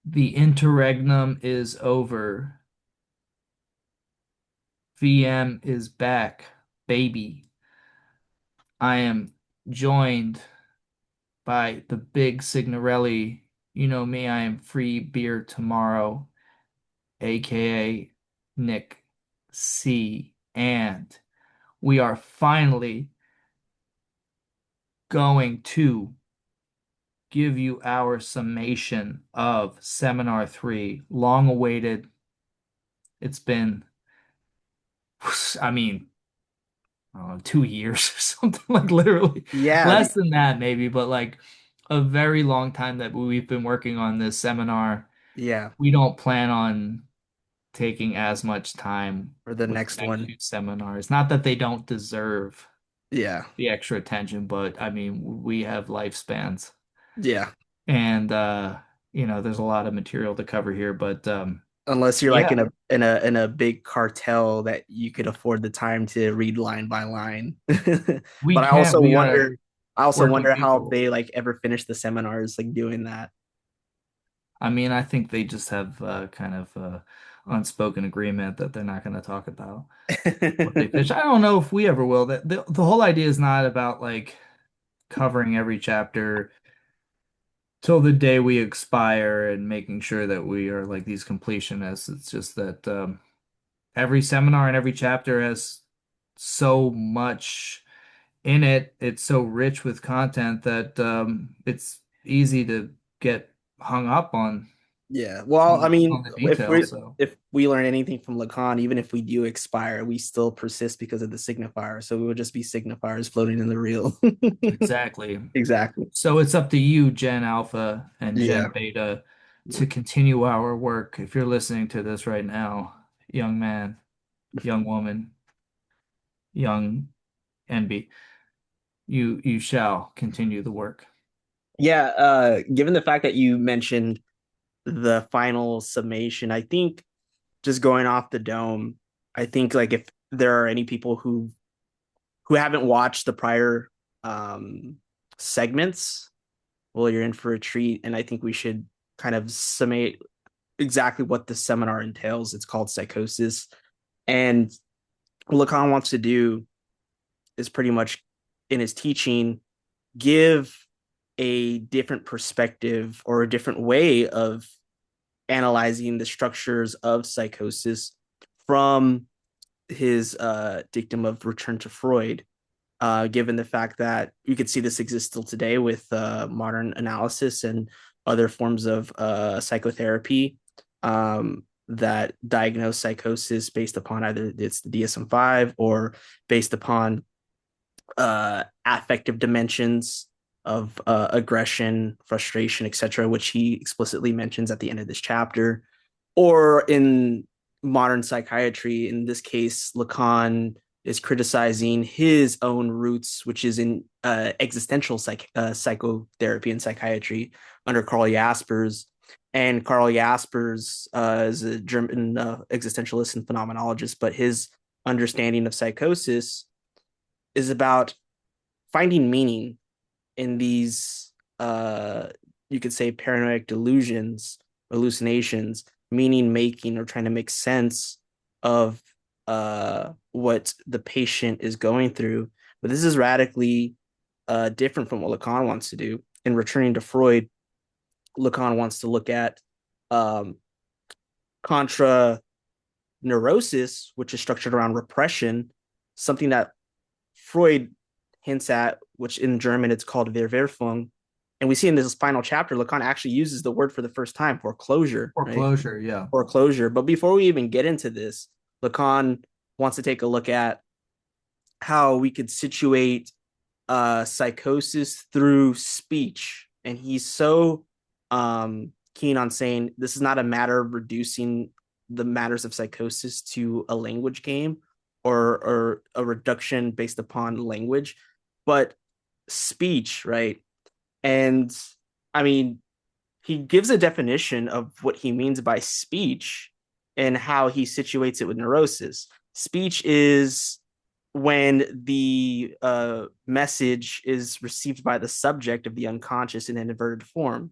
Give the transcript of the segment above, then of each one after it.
The interregnum is over. VM is back, baby. I am joined by the big Signorelli. You know me, I am free beer tomorrow, aka Nick C. And we are finally going to give you our summation of Seminar 3. Long awaited. It's been, I mean, I don't know, 2 years or something, like literally Yeah, less than that maybe, but like a very long time that we've been working on this seminar. yeah, We don't plan on taking as much time for the with the next next one. few seminars. Not that they don't deserve Yeah, the extra attention, but I mean, we have lifespans yeah. and there's a lot of material to cover here, but Unless you're like yeah, in a big cartel that you could afford the time to read line by line. we But can't. We gotta I also work with wonder how people. they like ever finish the seminars like doing that. I mean, I think they just have kind of unspoken agreement that they're not going to talk about what they fish. I don't know if we ever will. That the whole idea is not about like covering every chapter till the day we expire and making sure that we are like these completionists. It's just that every seminar and every chapter has so much in it. It's so rich with content that it's easy to get hung up Yeah. Well, I on mean, the details. So if we learn anything from Lacan, even if we do expire, we still persist because of the signifier. So we would just be signifiers floating in the real. exactly. Exactly. So it's up to you, Gen Alpha and Gen Yeah. Beta, to continue our work. If you're listening to this right now, young man, young woman, young NB, you shall continue the work. Yeah. Given the fact that you mentioned the final summation, I think just going off the dome, I think like if there are any people who haven't watched the prior um segments, well, you're in for a treat. And I think we should kind of summate exactly what the seminar entails. It's called Psychosis. And what Lacan wants to do is pretty much in his teaching give a different perspective or a different way of analyzing the structures of psychosis from his dictum of return to Freud, given the fact that you could see this exists still today with modern analysis and other forms of psychotherapy that diagnose psychosis based upon either it's the DSM-5 or based upon affective dimensions of aggression, frustration, etc., which he explicitly mentions at the end of this chapter, or in modern psychiatry. In this case, Lacan is criticizing his own roots, which is in existential psychotherapy and psychiatry under Karl Jaspers. And Karl Jaspers is a German existentialist and phenomenologist, but his understanding of psychosis is about finding meaning in these you could say paranoid delusions, hallucinations, meaning making or trying to make sense of what the patient is going through. But this is radically different from what Lacan wants to do. In returning to Freud, Lacan wants to look at um, contra neurosis, which is structured around repression, something that Freud hints at, which in German it's called Verwerfung. And we see in this final chapter, Lacan actually uses the word for the first time, foreclosure, right? Foreclosure, yeah. Foreclosure. But before we even get into this, Lacan wants to take a look at how we could situate psychosis through speech. And he's so keen on saying this is not a matter of reducing the matters of psychosis to a language game or a reduction based upon language, but speech, right? And I mean, he gives a definition of what he means by speech and how he situates it with neurosis. Speech is when the message is received by the subject of the unconscious in an inverted form.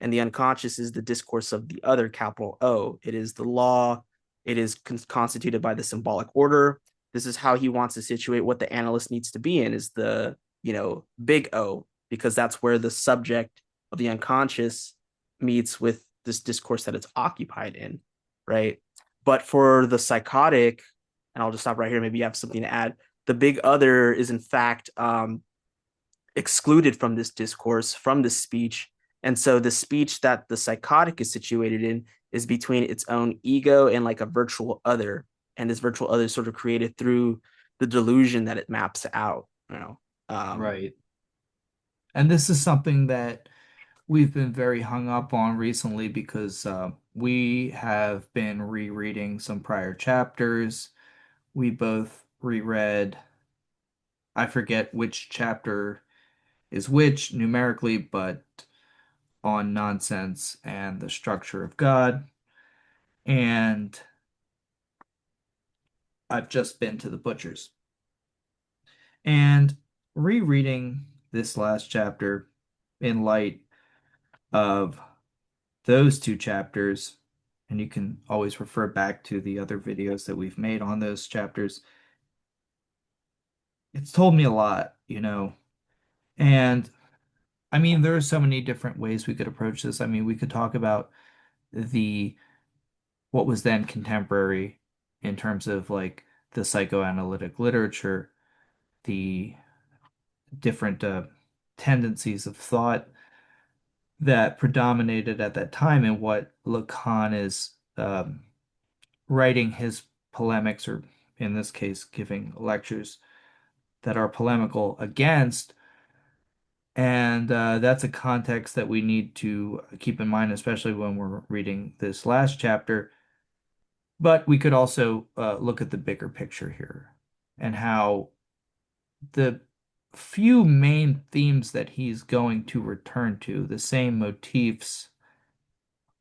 and the unconscious is the discourse of the other, capital O. It is the law. It is constituted by the symbolic order. This is how he wants to situate what the analyst needs to be in, is the, big O, because that's where the subject of the unconscious meets with this discourse that it's occupied in, right? But for the psychotic, and I'll just stop right here, maybe you have something to add. The big other is in fact excluded from this discourse, from this speech. And so the speech that the psychotic is situated in is between its own ego and like a virtual other. And this virtual other is sort of created through the delusion that it maps out, Right. And this is something that we've been very hung up on recently because we have been rereading some prior chapters. We both reread, I forget which chapter is which numerically, but on nonsense and the structure of God. And I've just been to the butchers. And rereading this last chapter in light of those two chapters, and you can always refer back to the other videos that we've made on those chapters, it's told me a lot, And I mean, there are so many different ways we could approach this. I mean, we could talk about the what was then contemporary in terms of like the psychoanalytic literature, the different tendencies of thought that predominated at that time, and what Lacan is writing his polemics, or in this case, giving lectures that are polemical against. And that's a context that we need to keep in mind, especially when we're reading this last chapter. But we could also look at the bigger picture here and how the few main themes that he's going to return to, the same motifs,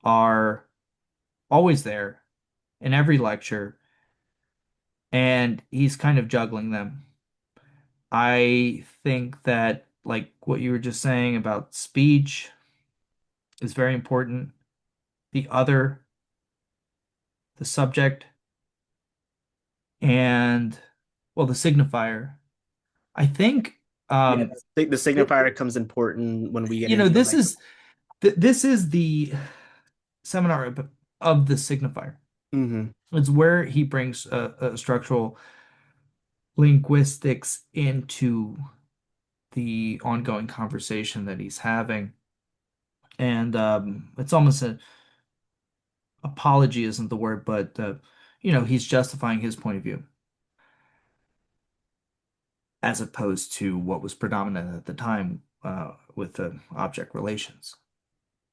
are always there in every lecture, and he's kind of juggling them. I think that, like what you were just saying about speech, is very important. The other, the subject, and well, the signifier. I think Yeah, the it, signifier comes important when we get you know, into this like, is this is the seminar of the signifier. mm-hmm. It's where he brings structural linguistics into the ongoing conversation that he's having. And it's almost a apology isn't the word, but he's justifying his point of view as opposed to what was predominant at the time with the object relations.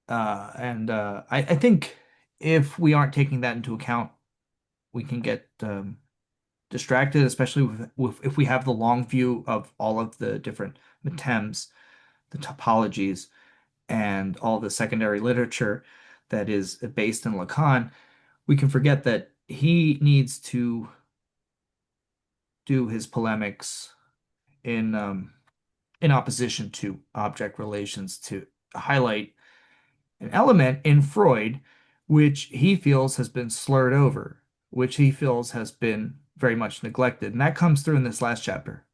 And I think if we aren't taking that into account, we can get distracted, especially if we have the long view of all of the different metems, the topologies, and all the secondary literature that is based in Lacan. We can forget that he needs to do his polemics in in opposition to object relations to highlight an element in Freud which he feels has been slurred over, which he feels has been very much neglected. And that comes through in this last chapter,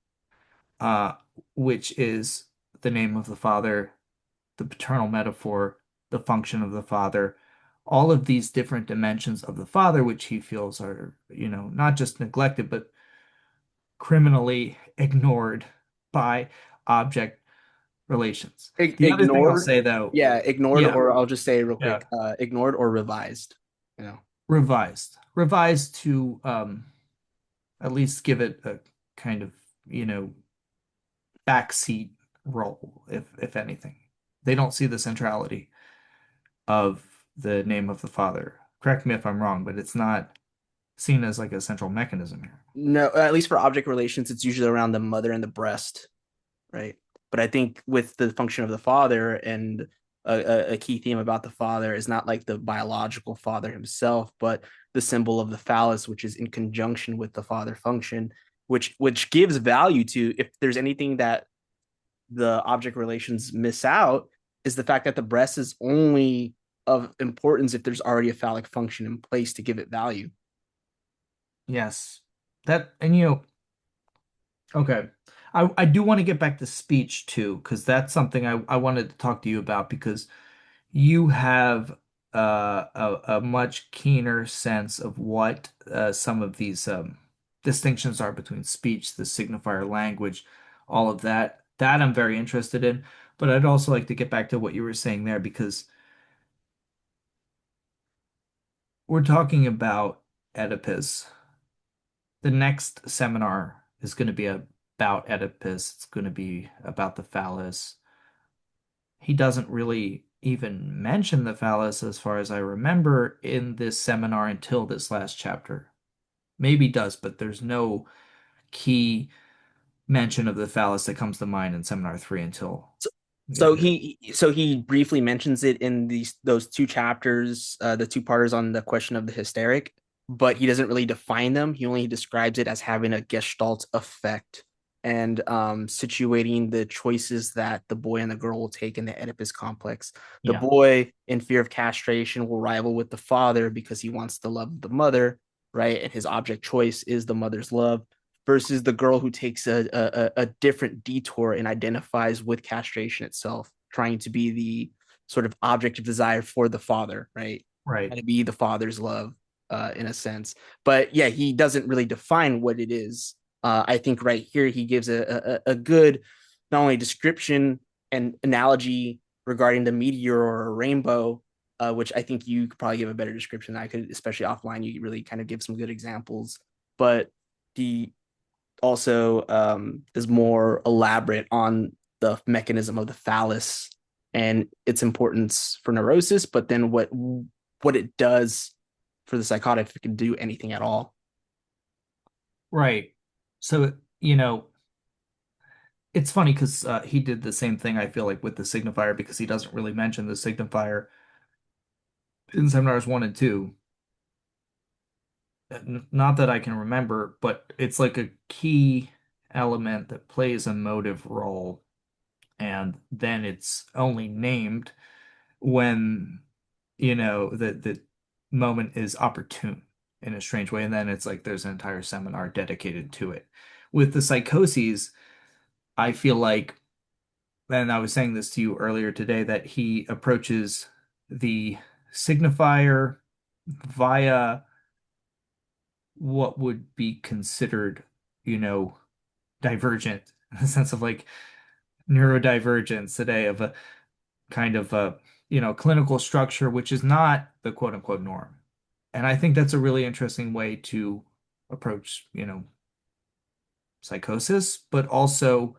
uh, which is the name of the Father, the paternal metaphor, the function of the Father, all of these different dimensions of the Father, which he feels are, not just neglected, but criminally ignored by object relations. The other thing I'll Ignored. say though, Yeah, ignored, yeah, or I'll just say real yeah, quick, ignored or revised. You know. revised to at least give it a kind of, backseat role, if anything. They don't see the centrality of the name of the Father. Correct me if I'm wrong, but it's not seen as like a central mechanism here. No, at least for object relations, it's usually around the mother and the breast, right? But I think with the function of the father, and a key theme about the father is not like the biological father himself, but the symbol of the phallus, which is in conjunction with the father function, which gives value to, if there's anything that the object relations miss out, is the fact that the breast is only of importance if there's already a phallic function in place to give it value. Yes. That, and okay. I do want to get back to speech too, because that's something I wanted to talk to you about because you have a much keener sense of what some of these distinctions are between speech, the signifier language, all of that. That I'm very interested in. But I'd also like to get back to what you were saying there because we're talking about Oedipus. The next seminar is going to be about Oedipus. It's going to be about the phallus. He doesn't really even mention the phallus, as far as I remember, in this seminar until this last chapter. Maybe he does, but there's no key mention of the phallus that comes to mind in seminar three until So, we get so here. he briefly mentions it in those two chapters, the two parters on the question of the hysteric, but he doesn't really define them. He only describes it as having a gestalt effect and situating the choices that the boy and the girl will take in the Oedipus complex. The Yeah, boy, in fear of castration, will rival with the father because he wants the love of the mother, right? And his object choice is the mother's love versus the girl who takes a different detour and identifies with castration itself, trying to be the sort of object of desire for the father, right? right. And to be the father's love, in a sense. But yeah, he doesn't really define what it is. I think right here he gives a good not only description and analogy regarding the meteor or a rainbow, which I think you could probably give a better description than I could, especially offline. You really kind of give some good examples, but the also is more elaborate on the mechanism of the phallus and its importance for neurosis, but then what it does for the psychotic if it can do anything at all. Right. So, you know, it's funny because he did the same thing, I feel like, with the signifier because he doesn't really mention the signifier in seminars one and two. Not that I can remember, but it's like a key element that plays a motive role, and then it's only named when, the moment is opportune in a strange way, and then it's like there's an entire seminar dedicated to it. With the psychoses, I feel like, and I was saying this to you earlier today, that he approaches the signifier via what would be considered, you know, divergent in the sense of like neurodivergence today of a kind of a, clinical structure, which is not the quote unquote norm. And I think that's a really interesting way to approach, psychosis, but also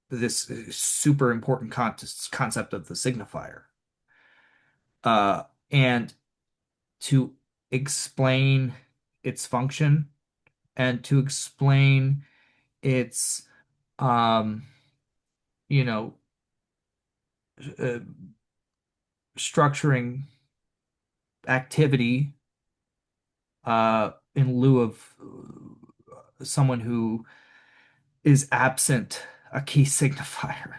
this super important concept of the signifier. And to explain its function and to explain its, um, you know, uh, structuring activity in lieu of someone who is absent a key signifier,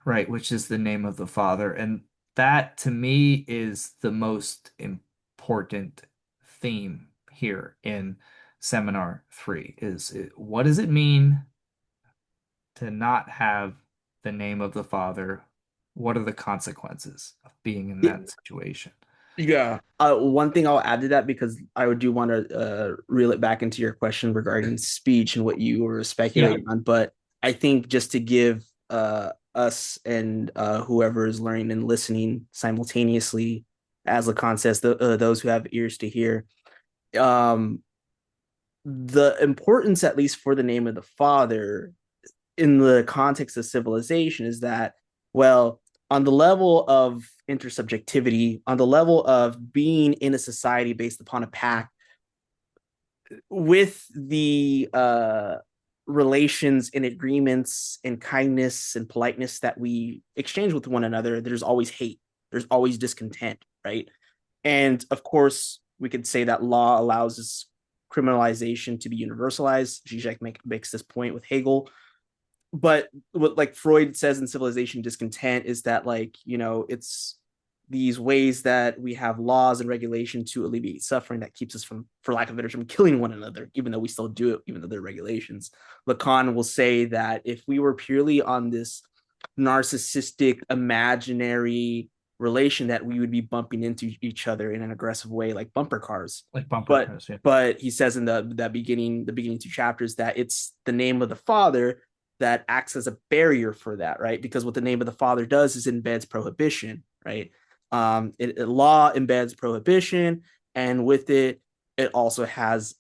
right, which is the name of the father. And that to me is the most important theme here in seminar three is what does it mean to not have the name of the father? What are the consequences of being in that situation? Yeah. One thing I'll add to that because I do want to reel it back into your question regarding speech and what you were Yeah. speculating on. But I think just to give us and whoever is learning and listening simultaneously, as Lacan says, those who have ears to hear, um, the importance, at least for the name of the father, in the context of civilization is that, well, on the level of intersubjectivity, on the level of being in a society based upon a pact, with the relations and agreements and kindness and politeness that we exchange with one another, there's always hate, there's always discontent, right? And of course, we could say that law allows this criminalization to be universalized. Zizek makes this point with Hegel, but what like Freud says in Civilization Discontent is that like, it's these ways that we have laws and regulation to alleviate suffering that keeps us from, for lack of a better term, killing one another, even though we still do it, even though there are regulations. Lacan will say that if we were purely on this narcissistic imaginary relation, that we would be bumping into each other in an aggressive way like bumper cars. Like bumper but cars, yeah. but he says in the beginning two chapters that it's the name of the father that acts as a barrier for that, right? Because what the name of the father does is embeds prohibition, right? Law embeds prohibition, and with it, it also has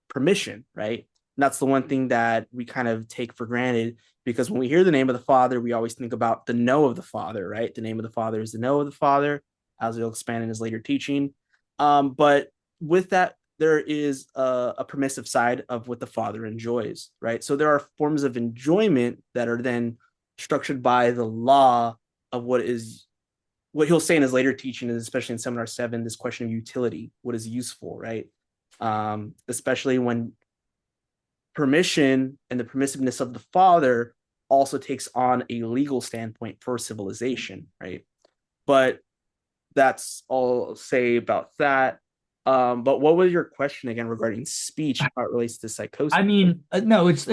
permission, right? And that's the one thing that we kind of take for granted, because when we hear the name of the father, we always think about the know of the father, right? The name of the father is the know of the father, as he'll expand in his later teaching. But with that, there is a permissive side of what the father enjoys, right? So there are forms of enjoyment that are then structured by the law of what he'll say in his later teaching, especially in Seminar 7, this question of utility, what is useful, right? Especially when permission and the permissiveness of the father also takes on a legal standpoint for civilization, right? But that's all I'll say about that. But what was your question again regarding speech and how it relates to psychosis? I mean, no, it's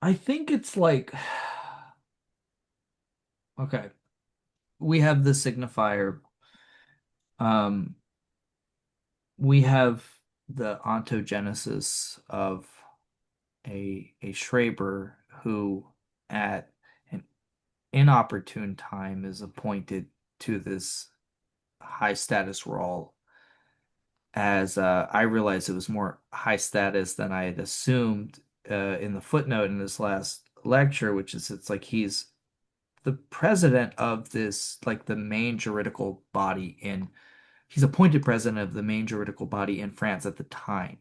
I think it's like okay, we have the signifier. Um, we have the ontogenesis of a Schreber who at an inopportune time is appointed to this high status role as I realized it was more high status than I had assumed in the footnote in this last lecture, which is it's like he's the president of this, like the main juridical body in, he's appointed president of the main juridical body in France at the time.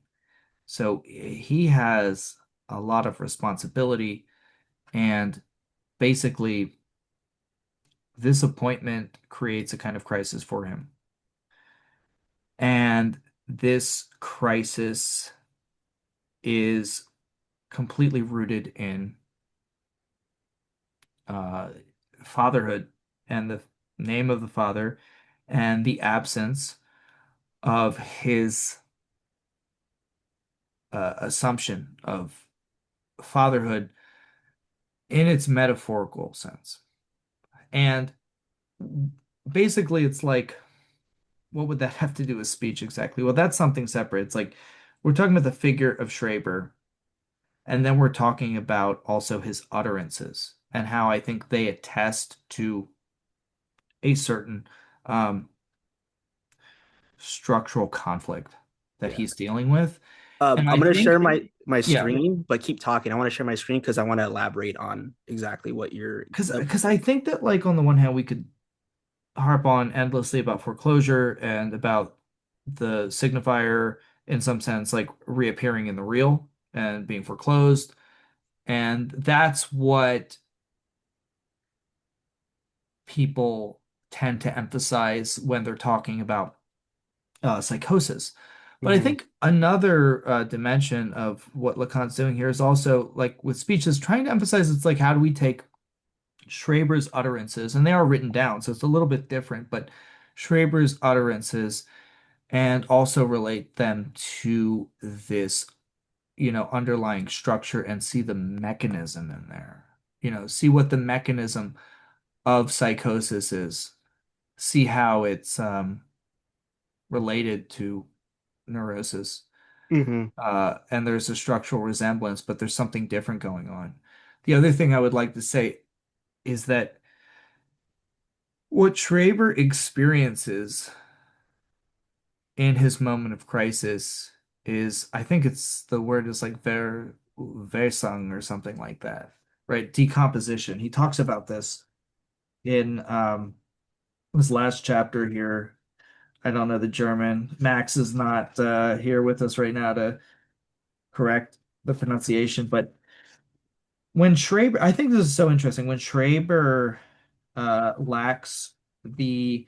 So he has a lot of responsibility, and basically, this appointment creates a kind of crisis for him. And this crisis is completely rooted in uh, fatherhood and the name of the father and the absence of his assumption of fatherhood in its metaphorical sense. And basically, it's like, what would that have to do with speech exactly? Well, that's something separate. It's like we're talking about the figure of Schreber, and then we're talking about also his utterances and how I think they attest to a certain um, structural conflict that Yeah. he's dealing with. And I'm I gonna share think, my yeah, screen, but keep talking. I want to share my screen because I want to elaborate on exactly what you're. because I think that like on the one hand we could harp on endlessly about foreclosure and about the signifier in some sense like reappearing in the real and being foreclosed. And that's what people tend to emphasize when they're talking about psychosis. But I Mhm. think another dimension of what Lacan's doing here is also like with speech is trying to emphasize it's like how do we take Schreber's utterances, and they are written down, so it's a little bit different, but Schreber's utterances and also relate them to this, underlying structure and see the mechanism in there. See what the mechanism of psychosis is, see how it's related to neurosis. Mhm. And there's a structural resemblance, but there's something different going on. The other thing I would like to say is that what Schreber experiences in his moment of crisis is, I think it's the word is like Versung or something like that, right? Decomposition. He talks about this in his last chapter here. I don't know the German. Max is not here with us right now to correct the pronunciation, but when Schreber, I think this is so interesting. When Schreber lacks the,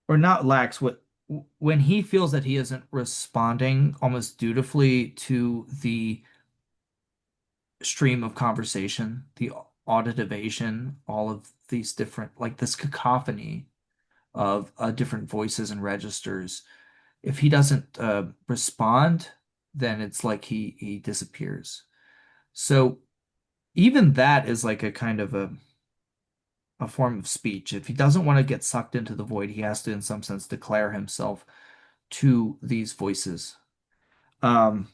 or not lacks, what when he feels that he isn't responding almost dutifully to the stream of conversation, the auditivation, all of these different, like this cacophony of different voices and registers. If he doesn't respond, then it's like he disappears. So even that is like a kind of a form of speech. If he doesn't want to get sucked into the void, he has to, in some sense, declare himself to these voices. Um,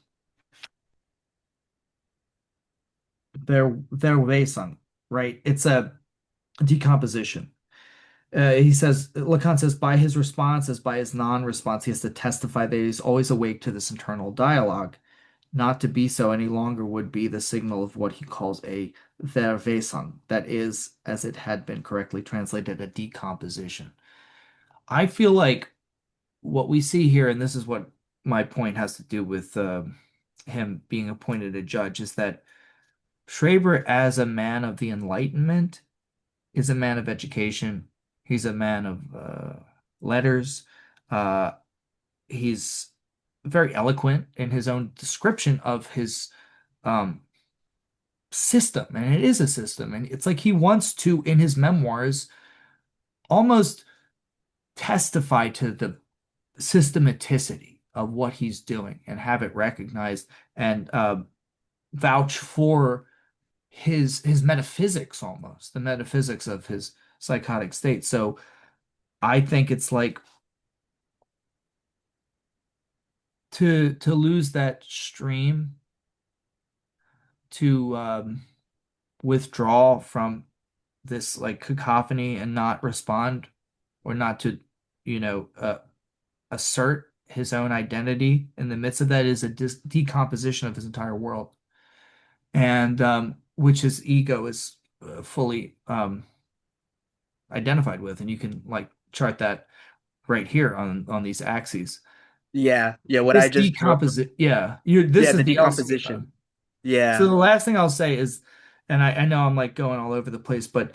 their Wesung, right? It's a decomposition. He says, Lacan says, by his response as by his non-response, he has to testify that he's always awake to this internal dialogue. Not to be so any longer would be the signal of what he calls a Verwesung, that is, as it had been correctly translated, a decomposition. I feel like what we see here, and this is what my point has to do with him being appointed a judge, is that Schreber, as a man of the Enlightenment, is a man of education. He's a man of letters. Uh, he's very eloquent in his own description of his um, system, and it is a system. And it's like he wants to, in his memoirs, almost testify to the systematicity of what he's doing and have it recognized and vouch for his metaphysics, almost the metaphysics of his psychotic state. So I think it's like to lose that stream, to withdraw from this like cacophony and not respond, or not to, you know, assert his own identity in the midst of that, is a decomposition of his entire world, and which his ego is fully identified with, and you can like chart that right here on these axes. Yeah, yeah. What I This just drew up from, decomposite, yeah, you yeah, this the is the L schema. decomposition. So Yeah, the last thing I'll say is, and I know I'm like going all over the place, but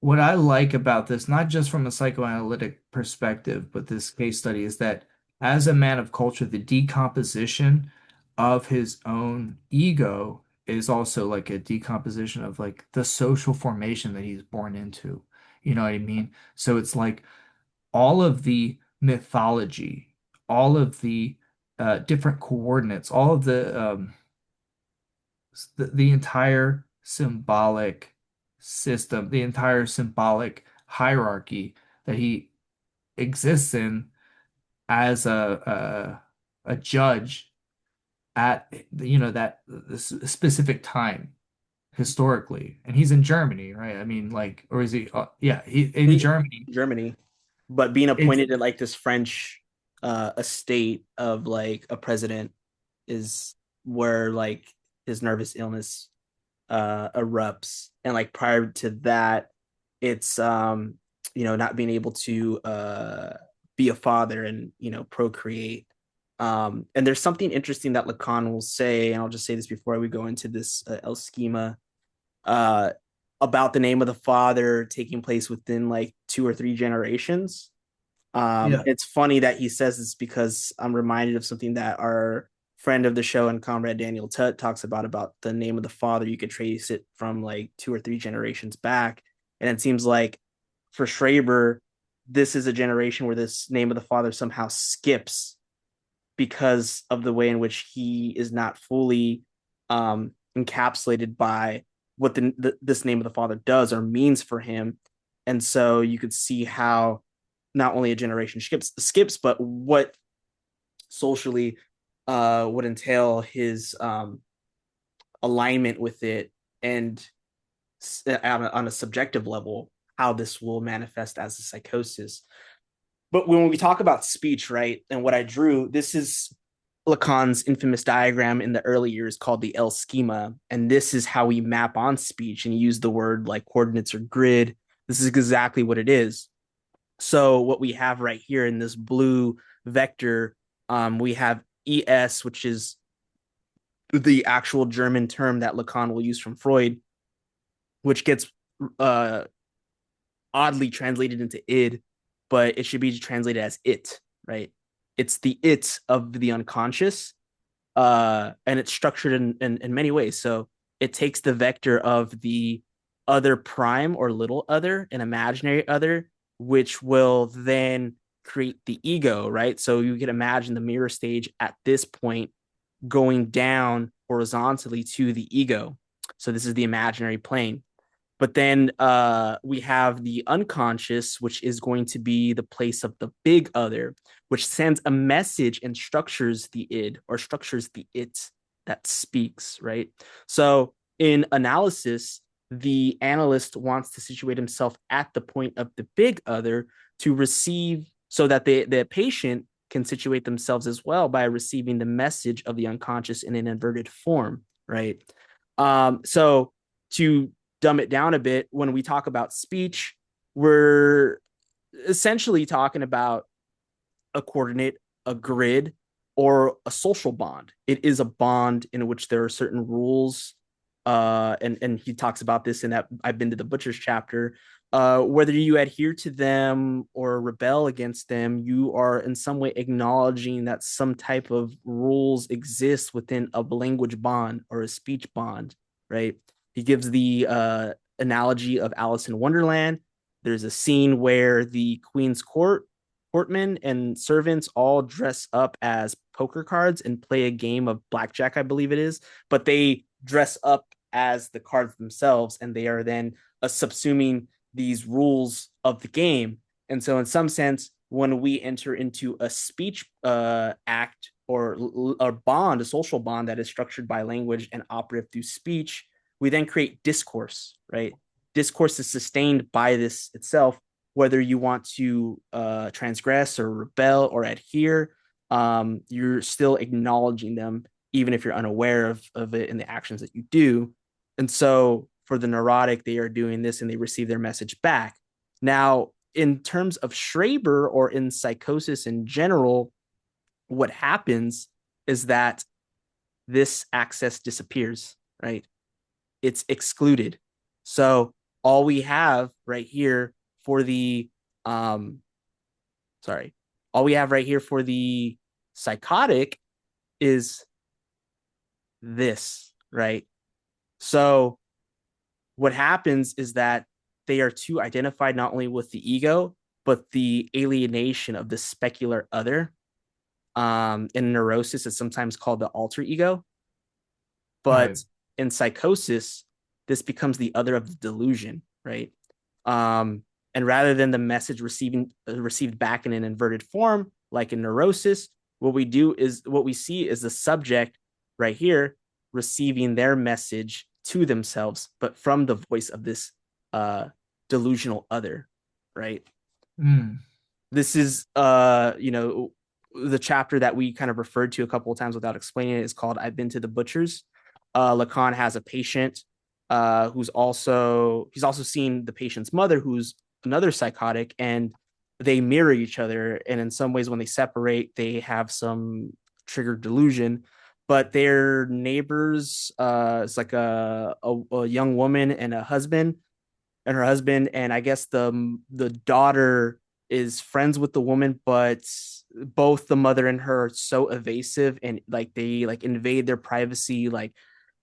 what I like about this, not just from a psychoanalytic perspective, but this case study, is that as a man of culture, the decomposition of his own ego is also like a decomposition of like the social formation that he's born into. You know what I mean? So it's like all of the mythology, all of the different coordinates, all of the entire symbolic system, the entire symbolic hierarchy that he exists in as a judge at, you know, that this specific time historically. And he's in Germany, right? I mean, like, or is he? Yeah, he in he, Germany. Germany, but being It's appointed in like this French estate of like a president is where like his nervous illness erupts, and like prior to that, it's not being able to be a father and procreate. And there's something interesting that Lacan will say, and I'll just say this before we go into this El schema, uh, about the name of the father taking place within like 2 or 3 generations. yeah, It's funny that he says this because I'm reminded of something that our friend of the show and comrade Daniel Tutt talks about the name of the father. You could trace it from like 2 or 3 generations back. And it seems like for Schreber, this is a generation where this name of the father somehow skips because of the way in which he is not fully encapsulated by what this name of the father does or means for him. And so you could see how not only a generation skips, but what socially would entail his alignment with it, and on a subjective level, how this will manifest as a psychosis. But when we talk about speech, right, and what I drew, this is Lacan's infamous diagram in the early years called the L schema. And this is how we map on speech and use the word like coordinates or grid. This is exactly what it is. So what we have right here in this blue vector, we have ES, which is the actual German term that Lacan will use from Freud, which gets uh, oddly translated into id, but it should be translated as it, right? It's the it of the unconscious, and it's structured in many ways. So it takes the vector of the other prime or little other, an imaginary other, which will then create the ego, right? So you can imagine the mirror stage at this point going down horizontally to the ego. So this is the imaginary plane. But then we have the unconscious, which is going to be the place of the big other, which sends a message and structures the id or structures the it that speaks, right? So in analysis, the analyst wants to situate himself at the point of the big other to receive, so that the patient can situate themselves as well by receiving the message of the unconscious in an inverted form, right? So to dumb it down a bit, when we talk about speech, we're essentially talking about a coordinate, a grid, or a social bond. It is a bond in which there are certain rules. And he talks about this in that I've been to the butcher's chapter. Whether you adhere to them or rebel against them, you are in some way acknowledging that some type of rules exist within a language bond or a speech bond, right? He gives the analogy of Alice in Wonderland. There's a scene where the Queen's courtmen and servants all dress up as poker cards and play a game of blackjack, I believe it is, but they dress up as the cards themselves, and they are then subsuming these rules of the game. And so, in some sense, when we enter into a speech act or a bond, a social bond that is structured by language and operative through speech, we then create discourse, right? Discourse is sustained by this itself, whether you want to transgress or rebel or adhere, you're still acknowledging them, even if you're unaware of it in the actions that you do. And so for the neurotic, they are doing this and they receive their message back. Now, in terms of Schreber or in psychosis in general, what happens is that this access disappears, right? It's excluded. So all we have right here for the um sorry, all we have right here for the psychotic is this, right? So what happens is that they are too identified not only with the ego, but the alienation of the specular other. In neurosis, it's sometimes called the alter ego. Right. But in psychosis, this becomes the other of the delusion, right? Um, and rather than the message received back in an inverted form, like in neurosis, what we see is the subject right here receiving their message to themselves, but from the voice of this delusional other, right? Mm. This is the chapter that we kind of referred to a couple of times without explaining it is called I've Been to the Butchers. Lacan has a patient he's also seen the patient's mother, who's another psychotic, and they mirror each other. And in some ways, when they separate, they have some triggered delusion. But their neighbors, it's like a young woman and a husband, and her husband, and I guess the daughter is friends with the woman, but both the mother and her are so evasive, and like they like invade their privacy. Like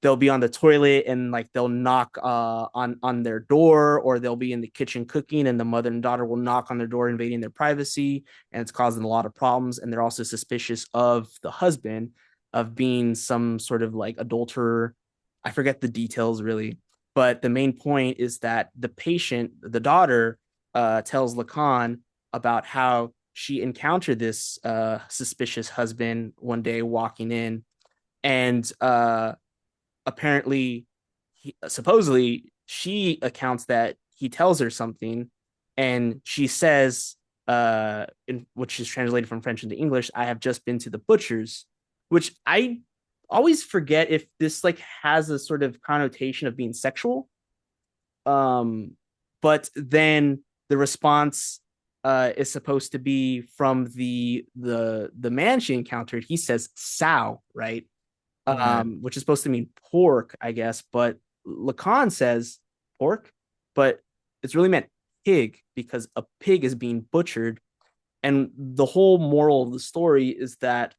they'll be on the toilet and like they'll knock on their door, or they'll be in the kitchen cooking and the mother and daughter will knock on their door, invading their privacy, and it's causing a lot of problems. And they're also suspicious of the husband of being some sort of like adulterer. I forget the details really, but the main point is that the patient, the daughter, tells Lacan about how she encountered this suspicious husband one day walking in, and apparently, supposedly, she accounts that he tells her something, and she says, which is translated from French into English, "I have just been to the butcher's," which I always forget if this like has a sort of connotation of being sexual. Um, but then the response is supposed to be from the man she encountered. He says "sow," right? Right. Which is supposed to mean pork, I guess. But Lacan says pork, but it's really meant pig because a pig is being butchered. And the whole moral of the story is that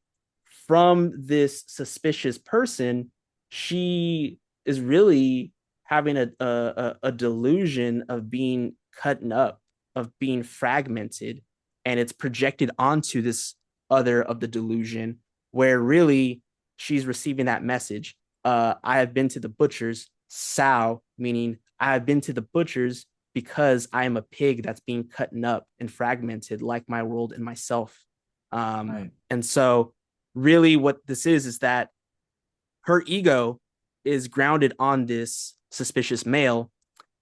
from this suspicious person, she is really having a delusion of being cut up, of being fragmented, and it's projected onto this other of the delusion, where really she's receiving that message. I have been to the butcher's, sow, meaning I have been to the butcher's because I am a pig that's being cut up and fragmented like my world and myself. Right. And so, really, what this is that her ego is grounded on this suspicious male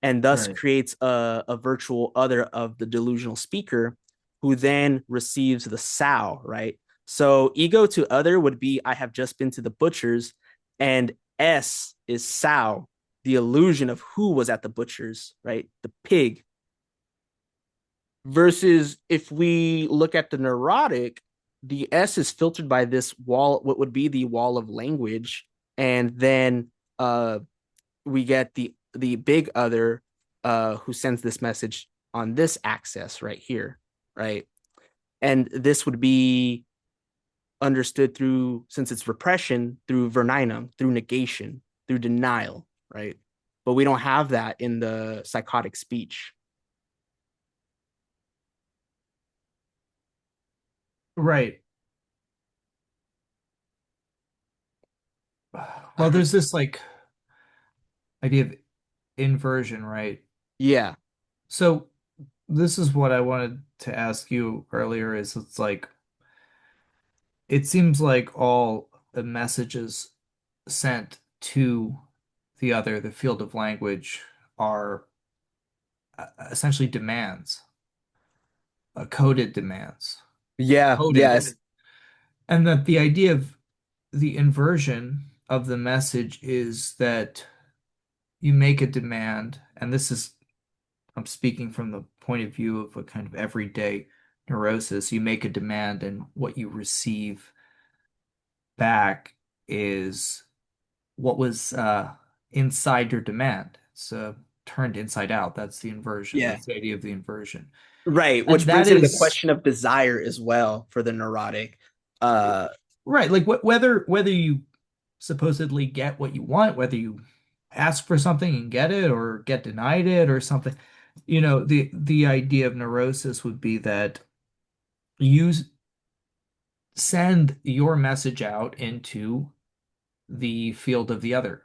and thus Right. creates a virtual other of the delusional speaker who then receives the sow, right? So ego to other would be I have just been to the butcher's, and S is sow, the illusion of who was at the butcher's, right? The pig. Versus if we look at the neurotic, the S is filtered by this wall, what would be the wall of language, and then we get the big other who sends this message on this axis right here, right? And this would be understood through, since it's repression, through verneinum, through negation, through denial, right? But we don't have that in the psychotic speech. Right. Well, there's this like idea of inversion, right? Yeah. So this is what I wanted to ask you earlier is it's like it seems like all the messages sent to the other, the field of language, are essentially demands, coded demands, Yeah. Yes. coded, and that the idea of the inversion of the message is that you make a demand, and this is, I'm speaking from the point of view of a kind of everyday neurosis. You make a demand, and what you receive back is what was inside your demand. It's turned inside out. That's the inversion. Yeah. That's the idea of the inversion. Right. And Which that brings in the is question of desire as well for the neurotic. Uh, right. Like whether you supposedly get what you want, whether you ask for something and get it or get denied it or something, the idea of neurosis would be that you send your message out into the field of the other.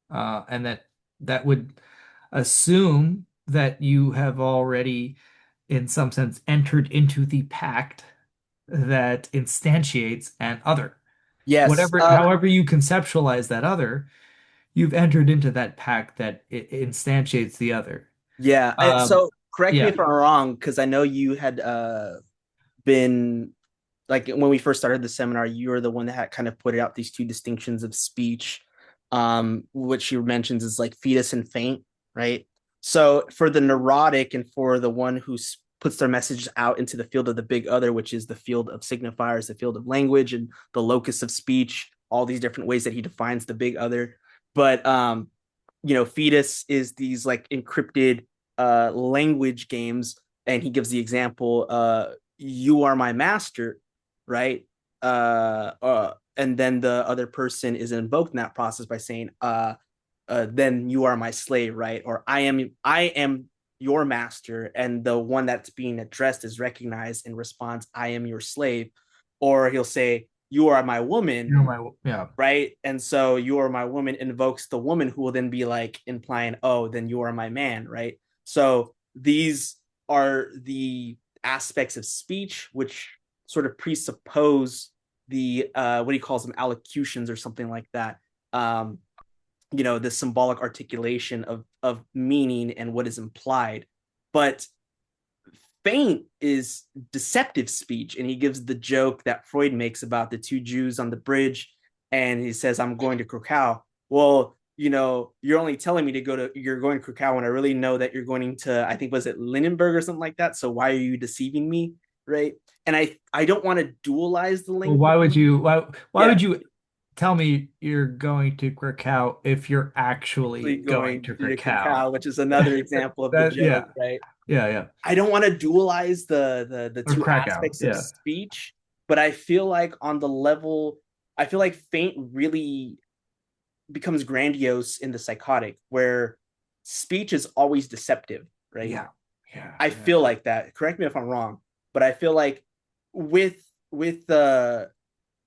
And that would assume that you have already, in some sense, entered into the pact that instantiates an other. yes. However you conceptualize that other, you've entered into that pact that instantiates the other. Yeah. Um, So correct me yeah. if I'm wrong, because I know you had been like when we first started the seminar, you were the one that had kind of put out these two distinctions of speech, which she mentions is like fetus and faint, right? So for the neurotic and for the one who puts their message out into the field of the big other, which is the field of signifiers, the field of language, and the locus of speech, all these different ways that he defines the big other. But fetus is these like encrypted language games, and he gives the example, you are my master, right? And then the other person is invoked in that process by saying, then you are my slave, right? Or I am your master, and the one that's being addressed is recognized and responds, I am your slave. Or he'll say, you are my woman, Yeah. right? And so you are my woman invokes the woman who will then be like implying, oh, then you are my man, right? So these are the aspects of speech which sort of presuppose the what he calls them allocutions or something like that. The symbolic articulation of meaning and what is implied. But faint is deceptive speech. And he gives the joke that Freud makes about the two Jews on the bridge. And he says, I'm going to Krakow. Well, you're only telling me you're going to Krakow when I really know that you're going to, I think, was it Lindenberg or something like that? So why are you deceiving me? Right. And I don't want to dualize the Well, language. why Yeah. would you tell me you're going to Krakow if you're actually going Going to to Krakow? Krakow, which is another example of the That, joke, yeah. right? Yeah, yeah. I don't want to dualize the Or two Krakow. aspects of Yeah. speech, but I feel like on the level, I feel like faint really. becomes grandiose in the psychotic, where speech is always deceptive, right? Yeah. Yeah. I Yeah. feel like that. Correct me if I'm wrong, but I feel like with with the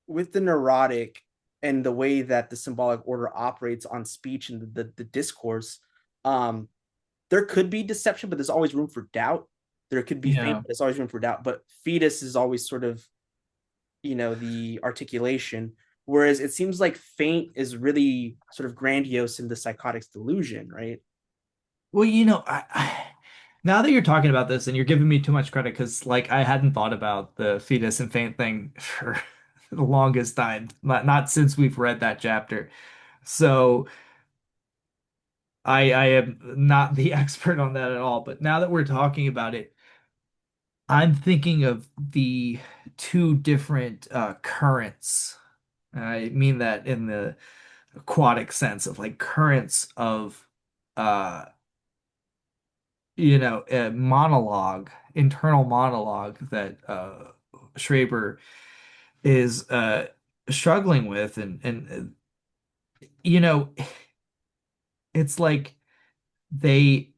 with the neurotic and the way that the symbolic order operates on speech and the discourse, um, there could be deception, but there's always room for doubt. There could be feint, Yeah. but there's always room for doubt. But fetus is always sort of, the articulation. Whereas it seems like feint is really sort of grandiose in the psychotic's delusion, right? Well, now that you're talking about this and you're giving me too much credit because like I hadn't thought about the fetus and faint thing for the longest time, not since we've read that chapter. So I am not the expert on that at all. But now that we're talking about it, I'm thinking of the two different currents. And I mean that in the aquatic sense of like currents of uh a monologue, internal monologue that Schreber is struggling with, and you know, it's like they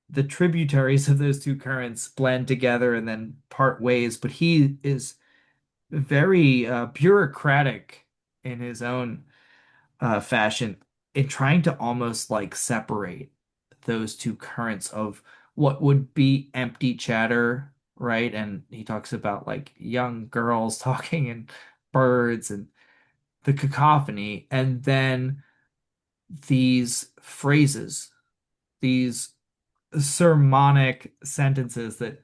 the tributaries of those two currents blend together and then part ways, but he is very bureaucratic in his own fashion in trying to almost like separate those two currents of what would be empty chatter, right? And he talks about like young girls talking and birds and the cacophony, and then these phrases, these sermonic sentences that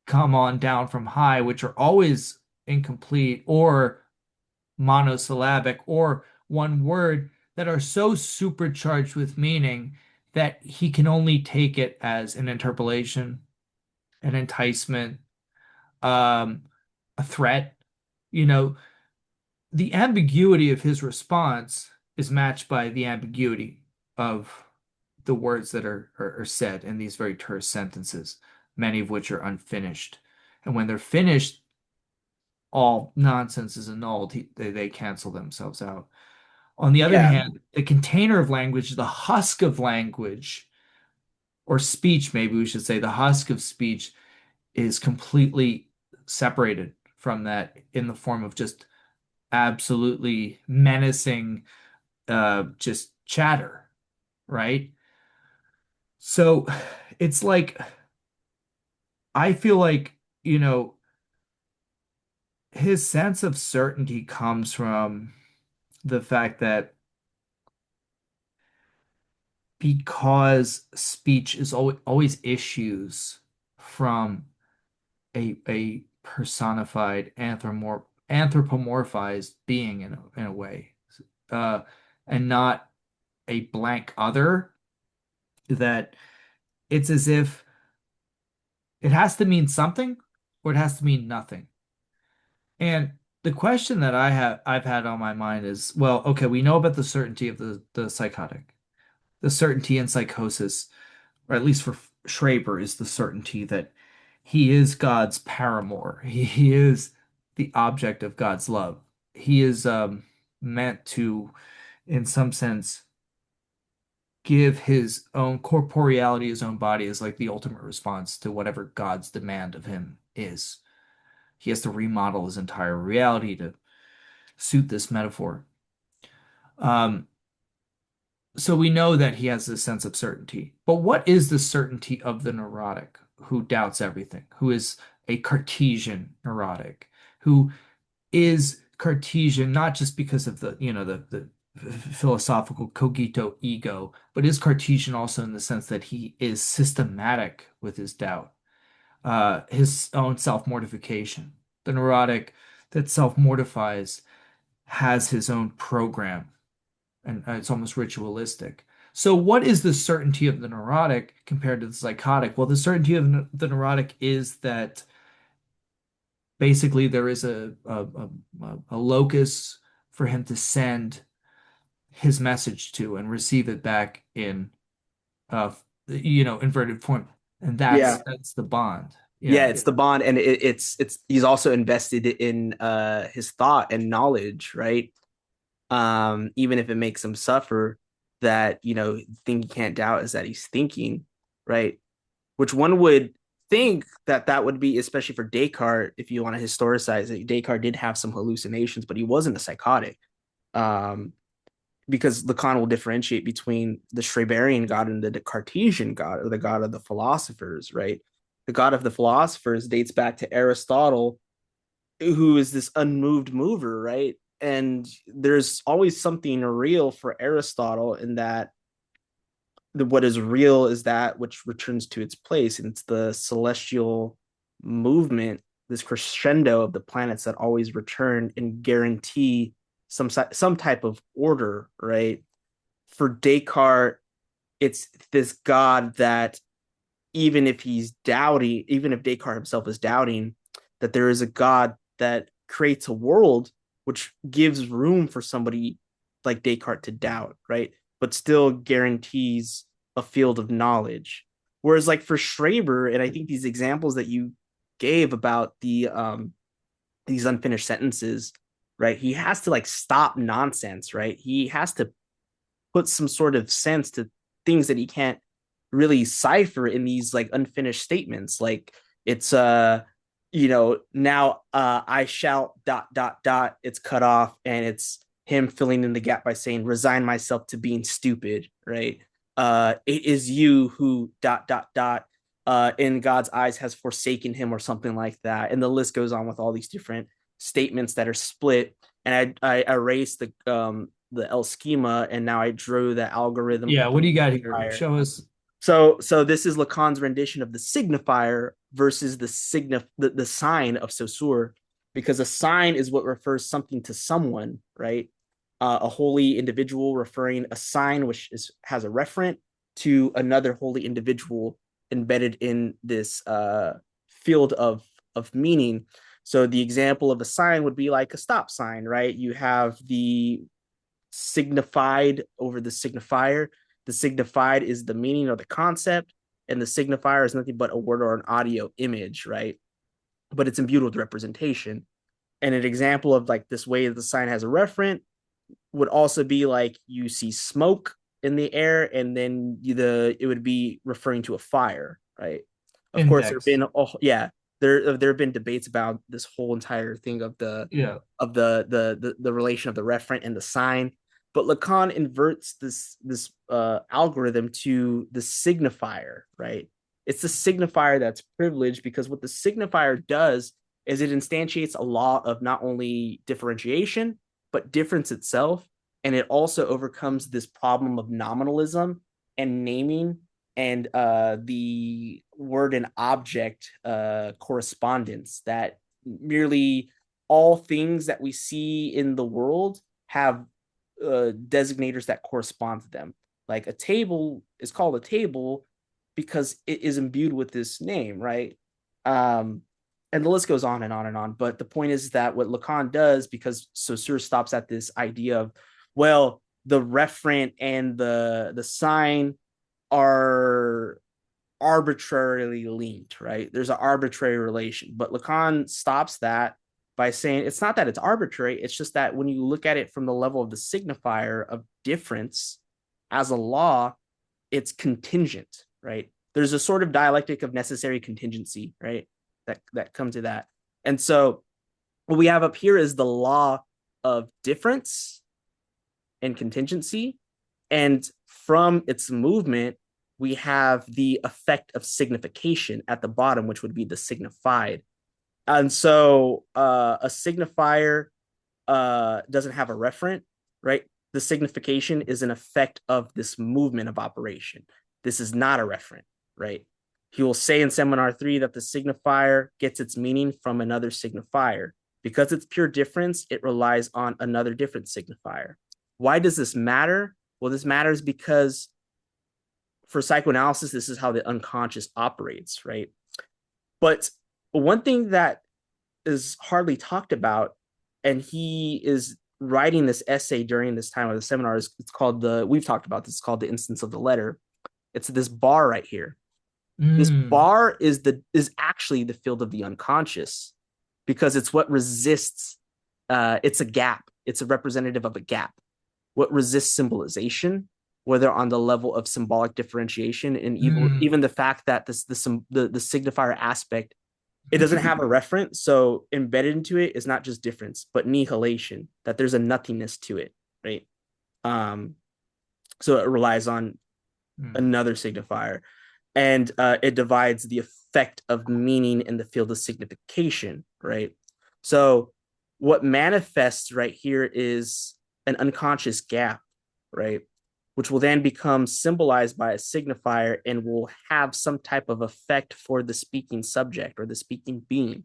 come on down from high, which are always incomplete or monosyllabic or one word that are so supercharged with meaning that he can only take it as an interpolation, an enticement, um, a threat. You know, the ambiguity of his response is matched by the ambiguity of the words that are said in these very terse sentences, many of which are unfinished. And when they're finished, all nonsense is annulled. They cancel themselves out. On the other Yeah, hand, the container of language, the husk of language, or speech, maybe we should say, the husk of speech is completely separated from that in the form of just absolutely menacing, just chatter, right? So it's like, I feel like, his sense of certainty comes from the fact that because speech is always issues from a personified anthropomorphized being in a way, uh, and not a blank other, that it's as if it has to mean something or it has to mean nothing. And the question that I've had on my mind is, well, okay, we know about the certainty of the psychotic, the certainty in psychosis, or at least for Schreber, is the certainty that he is God's paramour. He is the object of God's love. He is meant to, in some sense, give his own corporeality, his own body, as like the ultimate response to whatever God's demand of him is. He has to remodel his entire reality to suit this metaphor. Um, So we know that he has this sense of certainty. But what is the certainty of the neurotic who doubts everything, who is a Cartesian neurotic, who is Cartesian not just because of the philosophical cogito ego, but is Cartesian also in the sense that he is systematic with his doubt, his own self-mortification. The neurotic that self-mortifies has his own program, and it's almost ritualistic. So, what is the certainty of the neurotic compared to the psychotic? Well, the certainty of the neurotic is that basically there is a locus for him to send his message to and receive it back in inverted form, and that's yeah, that's the bond. yeah. Yeah, It's the bond, and it's he's also invested in his thought and knowledge, right? even if it makes him suffer, that, the thing you can't doubt is that he's thinking, right? Which one would think that that would be, especially for Descartes, if you want to historicize it. Descartes did have some hallucinations, but he wasn't a psychotic. Um, because Lacan will differentiate between the Schreberian God and the Cartesian God, or the God of the philosophers, right? The God of the philosophers dates back to Aristotle, who is this unmoved mover, right? And there's always something real for Aristotle in that what is real is that which returns to its place, and it's the celestial movement, this crescendo of the planets that always return and guarantee some type of order, right? For Descartes, it's this God that, even if Descartes himself is doubting, that there is a God that creates a world which gives room for somebody like Descartes to doubt, right? But still guarantees a field of knowledge. Whereas, like for Schreber, and I think these examples that you gave about these unfinished sentences, right? He has to like stop nonsense, right? He has to put some sort of sense to things that he can't really cipher in these like unfinished statements. Like it's now I shall dot dot dot, it's cut off, and it's him filling in the gap by saying resign myself to being stupid, right? It is you who dot dot dot in God's eyes has forsaken him, or something like that. And the list goes on with all these different statements that are split. And I erased the L schema, and now I drew the algorithm Yeah, of what do you got here? signifier. Show us. So this is Lacan's rendition of the signifier versus the sign of Saussure, because a sign is what refers something to someone, right? A holy individual referring a sign which has a referent to another holy individual embedded in this field of meaning. So the example of a sign would be like a stop sign, right? You have the signified over the signifier. The signified is the meaning of the concept, and the signifier is nothing but a word or an audio image, right? But it's imbued with representation. And an example of like this way that the sign has a referent would also be like you see smoke in the air, and then it would be referring to a fire, right? Of course, there have Index. been yeah, there have been debates about this whole entire thing of Yeah. the relation of the referent and the sign. But Lacan inverts this algorithm to the signifier, right? It's the signifier that's privileged, because what the signifier does is it instantiates a law of not only differentiation but difference itself, and it also overcomes this problem of nominalism and naming, and the word and object correspondence, that merely all things that we see in the world have designators that correspond to them. Like a table is called a table because it is imbued with this name, right? Um, and the list goes on and on and on. But the point is that what Lacan does, because Saussure stops at this idea of, well, the referent and the sign are arbitrarily linked, right? There's an arbitrary relation. But Lacan stops that by saying it's not that it's arbitrary, it's just that when you look at it from the level of the signifier of difference as a law, it's contingent, right? There's a sort of dialectic of necessary contingency, right? That comes to that. And so what we have up here is the law of difference and contingency. And from its movement, we have the effect of signification at the bottom, which would be the signified. And so a signifier doesn't have a referent, right? The signification is an effect of this movement of operation. This is not a referent, right? He will say in seminar 3 that the signifier gets its meaning from another signifier. Because it's pure difference, it relies on another different signifier. Why does this matter? Well, this matters because for psychoanalysis, this is how the unconscious operates, right? But one thing that is hardly talked about, and he is writing this essay during this time of the seminar, is it's called we've talked about this, it's called the instance of the letter. It's this bar right here. This Mm. bar is actually the field of the unconscious, because it's what resists, it's a gap, it's a representative of a gap. What resists symbolization, whether on the level of symbolic differentiation and Mm. even the fact that the signifier aspect, it doesn't have a reference, so embedded into it is not just difference but nihilation, that there's a nothingness to it, right? um so it relies on Mm. another signifier, and it divides the effect of meaning in the field of signification, right? So what manifests right here is an unconscious gap, right? Which will then become symbolized by a signifier and will have some type of effect for the speaking subject or the speaking being.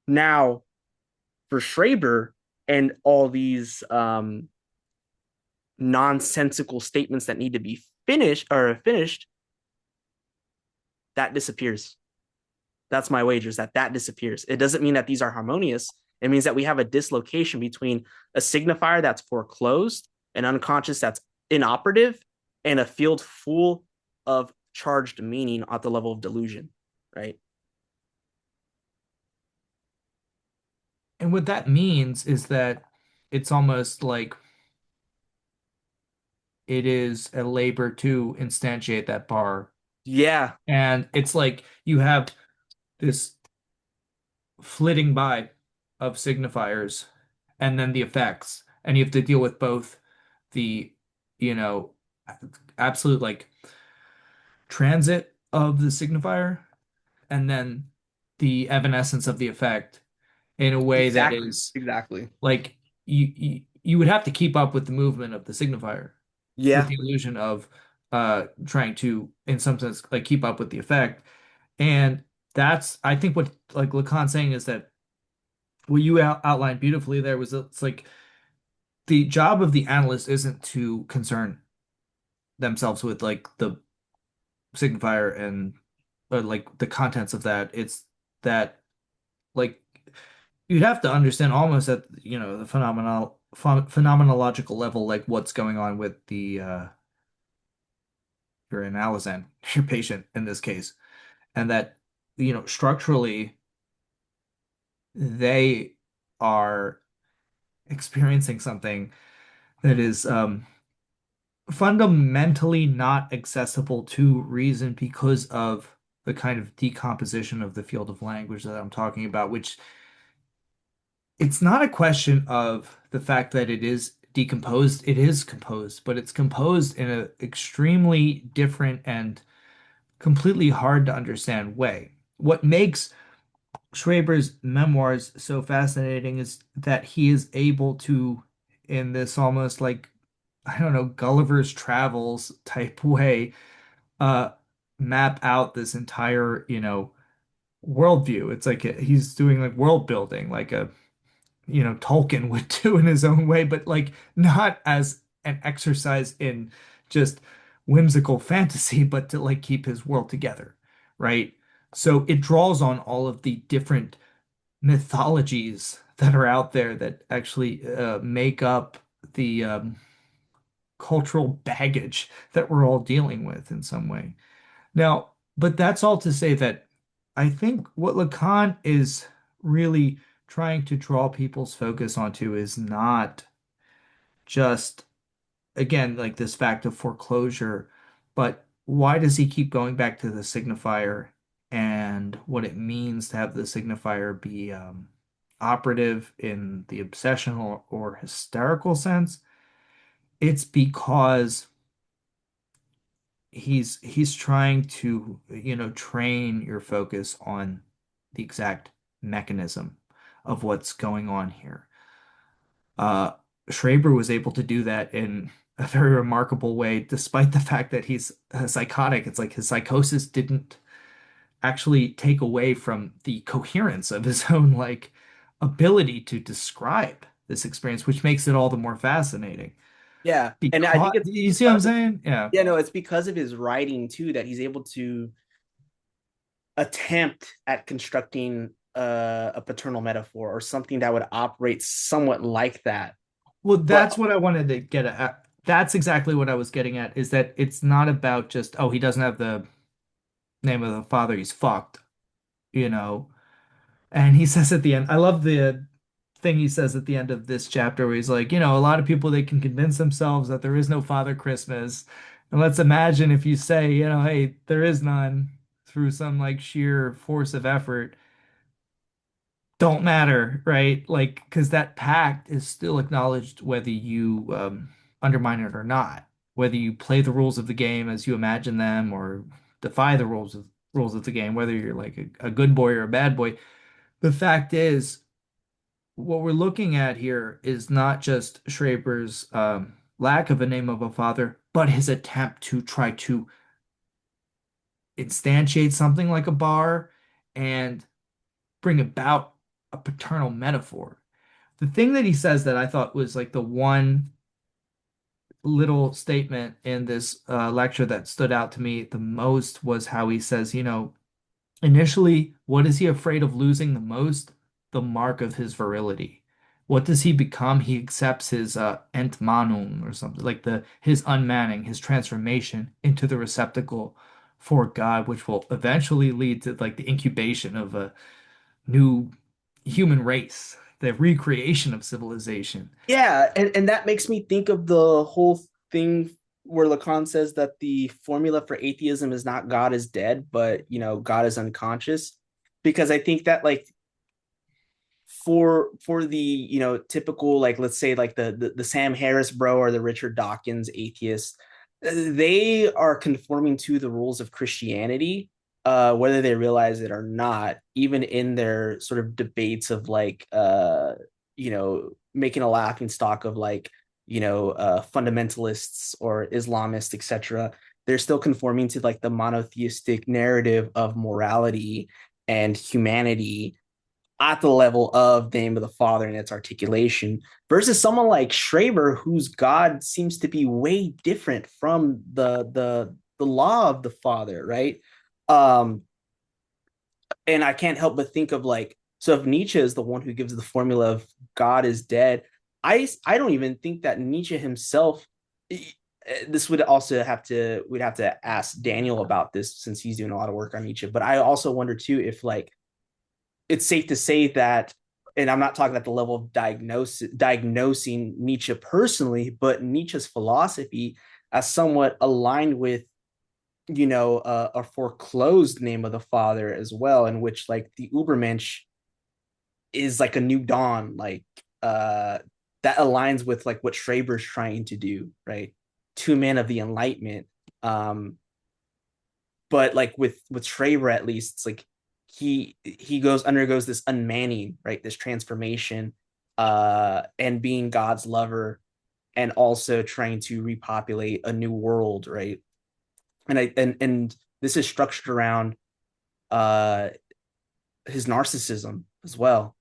Now, for Schreber and all these nonsensical statements that need to be finished, that disappears. That's my wagers, that disappears. It doesn't mean that these are harmonious. It means that we have a dislocation between a signifier that's foreclosed, an unconscious that's inoperative, and a field full of charged meaning at the level of delusion, right? And what that means is that it's almost like it is a labor to instantiate that bar. Yeah, And it's like you have this flitting by of signifiers and then the effects. And you have to deal with both the, you know, absolute like transit of the signifier and then the evanescence of the effect in a way that exactly. is Exactly. like you would have to keep up with the movement of the signifier with Yeah. the illusion of trying to in some sense like keep up with the effect. And that's I think what like Lacan's saying is that what you outlined beautifully there was it's like the job of the analyst isn't to concern themselves with like the signifier and or like the contents of that. It's that like you'd have to understand almost at the phenomenological level like what's going on with the your analysan, your patient in this case, and that structurally they are experiencing something that is fundamentally not accessible to reason because of the kind of decomposition of the field of language that I'm talking about, which it's not a question of the fact that it is decomposed. It is composed, but it's composed in an extremely different and completely hard to understand way. What makes Schreber's memoirs so fascinating is that he is able to, in this almost like, I don't know, Gulliver's Travels type way, uh, map out this entire, worldview. It's like he's doing like world building, like a Tolkien would do in his own way, but like not as an exercise in just whimsical fantasy, but to like keep his world together, right? So it draws on all of the different mythologies that are out there that actually make up the cultural baggage that we're all dealing with in some way. Now, but that's all to say that I think what Lacan is really trying to draw people's focus onto is not just, again, like this fact of foreclosure, but why does he keep going back to the signifier and what it means to have the signifier be operative in the obsessional or hysterical sense? It's because he's trying to, train your focus on the exact mechanism of what's going on here. Uh, Schreber was able to do that in a very remarkable way, despite the fact that he's psychotic. It's like his psychosis didn't actually take away from the coherence of his own like ability to describe this experience, which makes it all the more fascinating. Yeah. And I Because think it's you see what I'm because, saying? Yeah. yeah, no, it's because of his writing too that he's able to attempt at constructing a paternal metaphor or something that would operate somewhat like that. Well, But that's what I wanted to get at. That's exactly what I was getting at, is that it's not about just, oh, he doesn't have the name of the father, he's fucked, you know. And he says at the end, I love thing he says at the end of this chapter where he's like, you know, a lot of people they can convince themselves that there is no Father Christmas. And let's imagine if you say, you know, hey, there is none through some like sheer force of effort, don't matter, right? Like, because that pact is still acknowledged whether you undermine it or not, whether you play the rules of the game as you imagine them or defy the rules of the game, whether you're like a good boy or a bad boy. The fact is, what we're looking at here is not just Schreber's lack of a name of a father, but his attempt to try to instantiate something like a bar and bring about a paternal metaphor. The thing that he says that I thought was like the one little statement in this lecture that stood out to me the most was how he says, you know, initially, what is he afraid of losing the most? The mark of his virility. What does he become? He accepts his entmannung or something like the his unmanning, his transformation into the receptacle for God, which will eventually lead to like the incubation of a new human race, the recreation of civilization. Yeah, and that makes me think of the whole thing where Lacan says that the formula for atheism is not God is dead, but God is unconscious. Because I think that like for the typical, like, let's say like the Sam Harris bro or the Richard Dawkins atheist, they are conforming to the rules of Christianity, whether they realize it or not, even in their sort of debates of like making a laughing stock of like fundamentalists or Islamists, etc. They're still conforming to like the monotheistic narrative of morality and humanity at the level of the name of the Father and its articulation, versus someone like Schreber, whose God seems to be way different from the law of the Father, right? Um, and I can't help but think of like, so if Nietzsche is the one who gives the formula of God is dead, I don't even think that Nietzsche himself. This would also have to we'd have to ask Daniel about this since he's doing a lot of work on Nietzsche. But I also wonder too if like it's safe to say that, and I'm not talking at the level of diagnosing Nietzsche personally, but Nietzsche's philosophy as somewhat aligned with, a foreclosed name of the Father as well, in which like the Ubermensch is like a new dawn, like uh, that aligns with like what Schreber's trying to do, right? Two men of the Enlightenment. But like with Schreber, at least it's like he goes undergoes this unmanning, right? This transformation, and being God's lover, and also trying to repopulate a new world, right? And this is structured around uh his narcissism as well,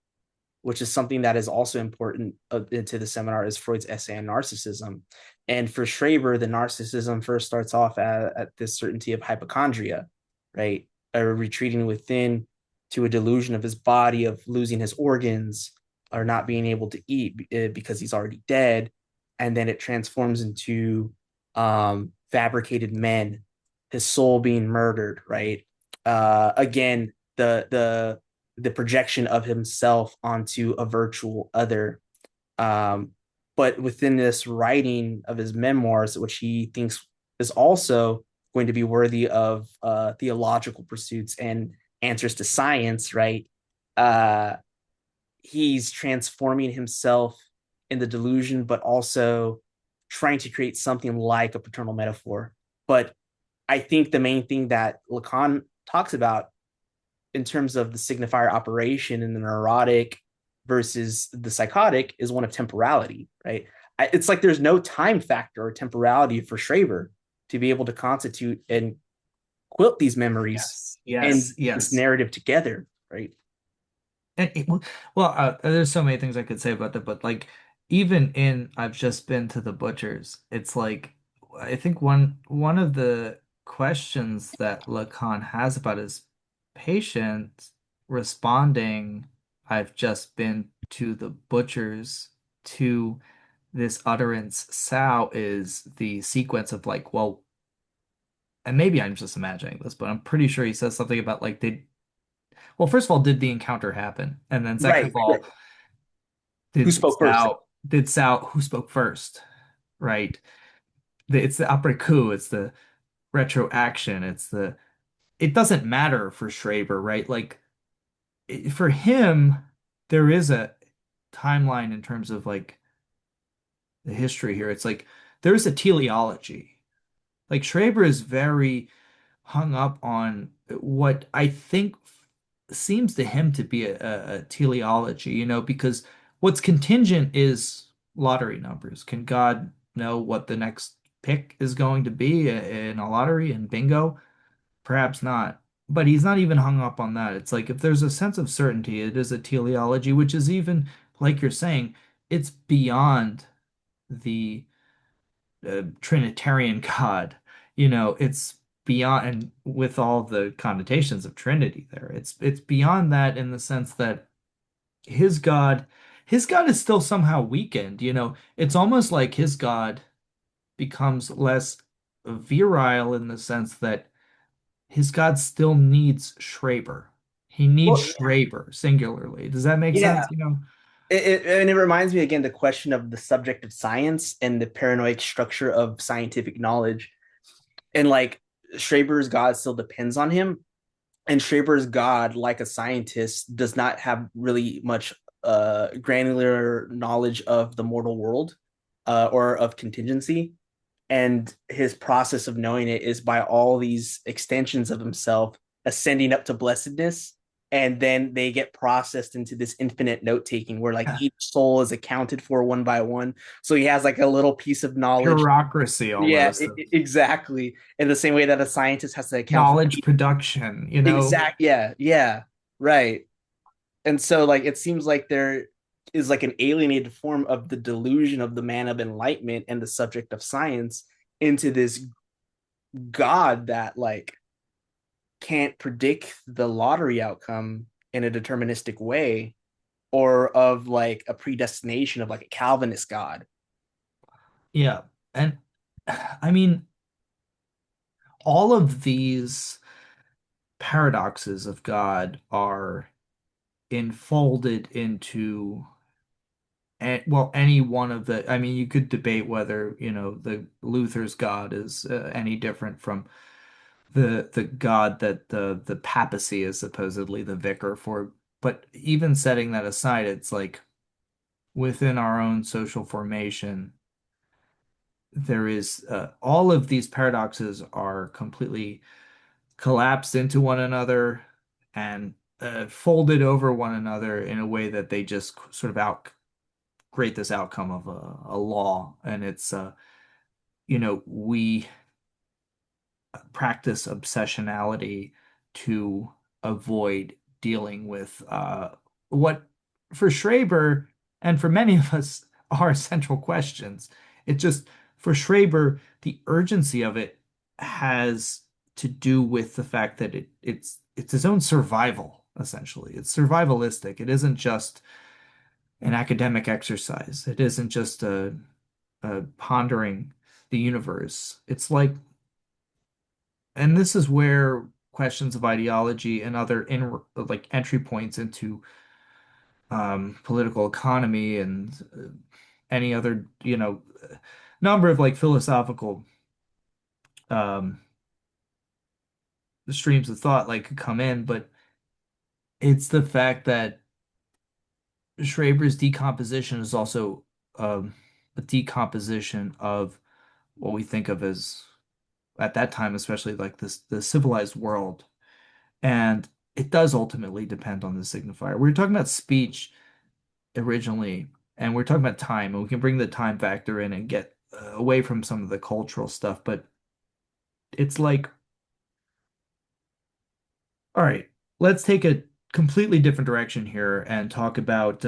which is something that is also important into the seminar, is Freud's essay on narcissism. And for Schreber, the narcissism first starts off at this certainty of hypochondria, right? Retreating within to a delusion of his body, of losing his organs, or not being able to eat because he's already dead. And then it transforms into fabricated men, his soul being murdered, right? Again, the projection of himself onto a virtual other. Um, but within this writing of his memoirs, which he thinks is also going to be worthy of theological pursuits and answers to science, right? Uh, he's transforming himself in the delusion, but also trying to create something like a paternal metaphor. But I think the main thing that Lacan talks about in terms of the signifier operation and the neurotic versus the psychotic is one of temporality, right? It's like there's no time factor or temporality for Schreber to be able to constitute and quilt these memories Yes, and yes, this yes. narrative together, right? And well, there's so many things I could say about that, but like even in I've just been to the butcher's, it's like I think one of the questions that Lacan has about his patient responding, I've just been to the butcher's to this utterance sow is the sequence of like, well, and maybe I'm just imagining this, but I'm pretty sure he says something about like well, first of all, did the encounter happen? And then second Right. of all, Who Did spoke first? Sal did Sal who spoke first, right? It's the après coup, it's the retroaction, it doesn't matter for Schraber, right? Like for him, there is a timeline in terms of like the history here. It's like there's a teleology. Like Schraber is very hung up on what I think seems to him to be a teleology, because what's contingent is lottery numbers. Can God know what the next pick is going to be in a lottery and bingo? Perhaps not. But he's not even hung up on that. It's like if there's a sense of certainty, it is a teleology, which is even, like you're saying, it's beyond the Trinitarian God. It's beyond, and with all the connotations of Trinity there, it's beyond that in the sense that his God, his God is still somehow weakened. It's almost like his God becomes less virile in the sense that his God still needs Schraber. He needs Well, Schraber singularly. Does that make yeah. sense? And it reminds me again the question of the subject of science and the paranoid structure of scientific knowledge. And like Schraber's God still depends on him. And Schraber's God, like a scientist, does not have really much granular knowledge of the mortal world or of contingency. And his process of knowing it is by all these extensions of himself ascending up to blessedness, and then they get processed into this infinite note taking where like each soul is accounted for one by one, so he has like a little piece of knowledge. Bureaucracy Yeah, almost of exactly, in the same way that a scientist has to account for knowledge production. yeah, right. And so like it seems like there is like an alienated form of the delusion of the man of enlightenment and the subject of science into this god that like can't predict the lottery outcome in a deterministic way, or of like a predestination of like a Calvinist god. Yeah. And I mean, all of these paradoxes of God are enfolded into well, any one of the, I mean, you could debate whether, the Luther's God is any different from the God that the papacy is supposedly the vicar for. But even setting that aside, it's like within our own social formation, there is all of these paradoxes are completely collapsed into one another and folded over one another in a way that they just sort of out create this outcome of a law. And it's we practice obsessionality to avoid dealing with what for Schraber and for many of us are central questions. It just for Schraber, the urgency of it has to do with the fact that it's his own survival, essentially. It's survivalistic. It isn't just an academic exercise. It isn't just a pondering the universe. It's like, and this is where questions of ideology and other like entry points into political economy and any other, number of like philosophical um, streams of thought like could come in, but it's the fact that Schreber's decomposition is also a decomposition of what we think of as at that time, especially like the civilized world. And it does ultimately depend on the signifier. We were talking about speech originally, and we're talking about time, and we can bring the time factor in and get away from some of the cultural stuff. But it's like, all right, let's take a completely different direction here and talk about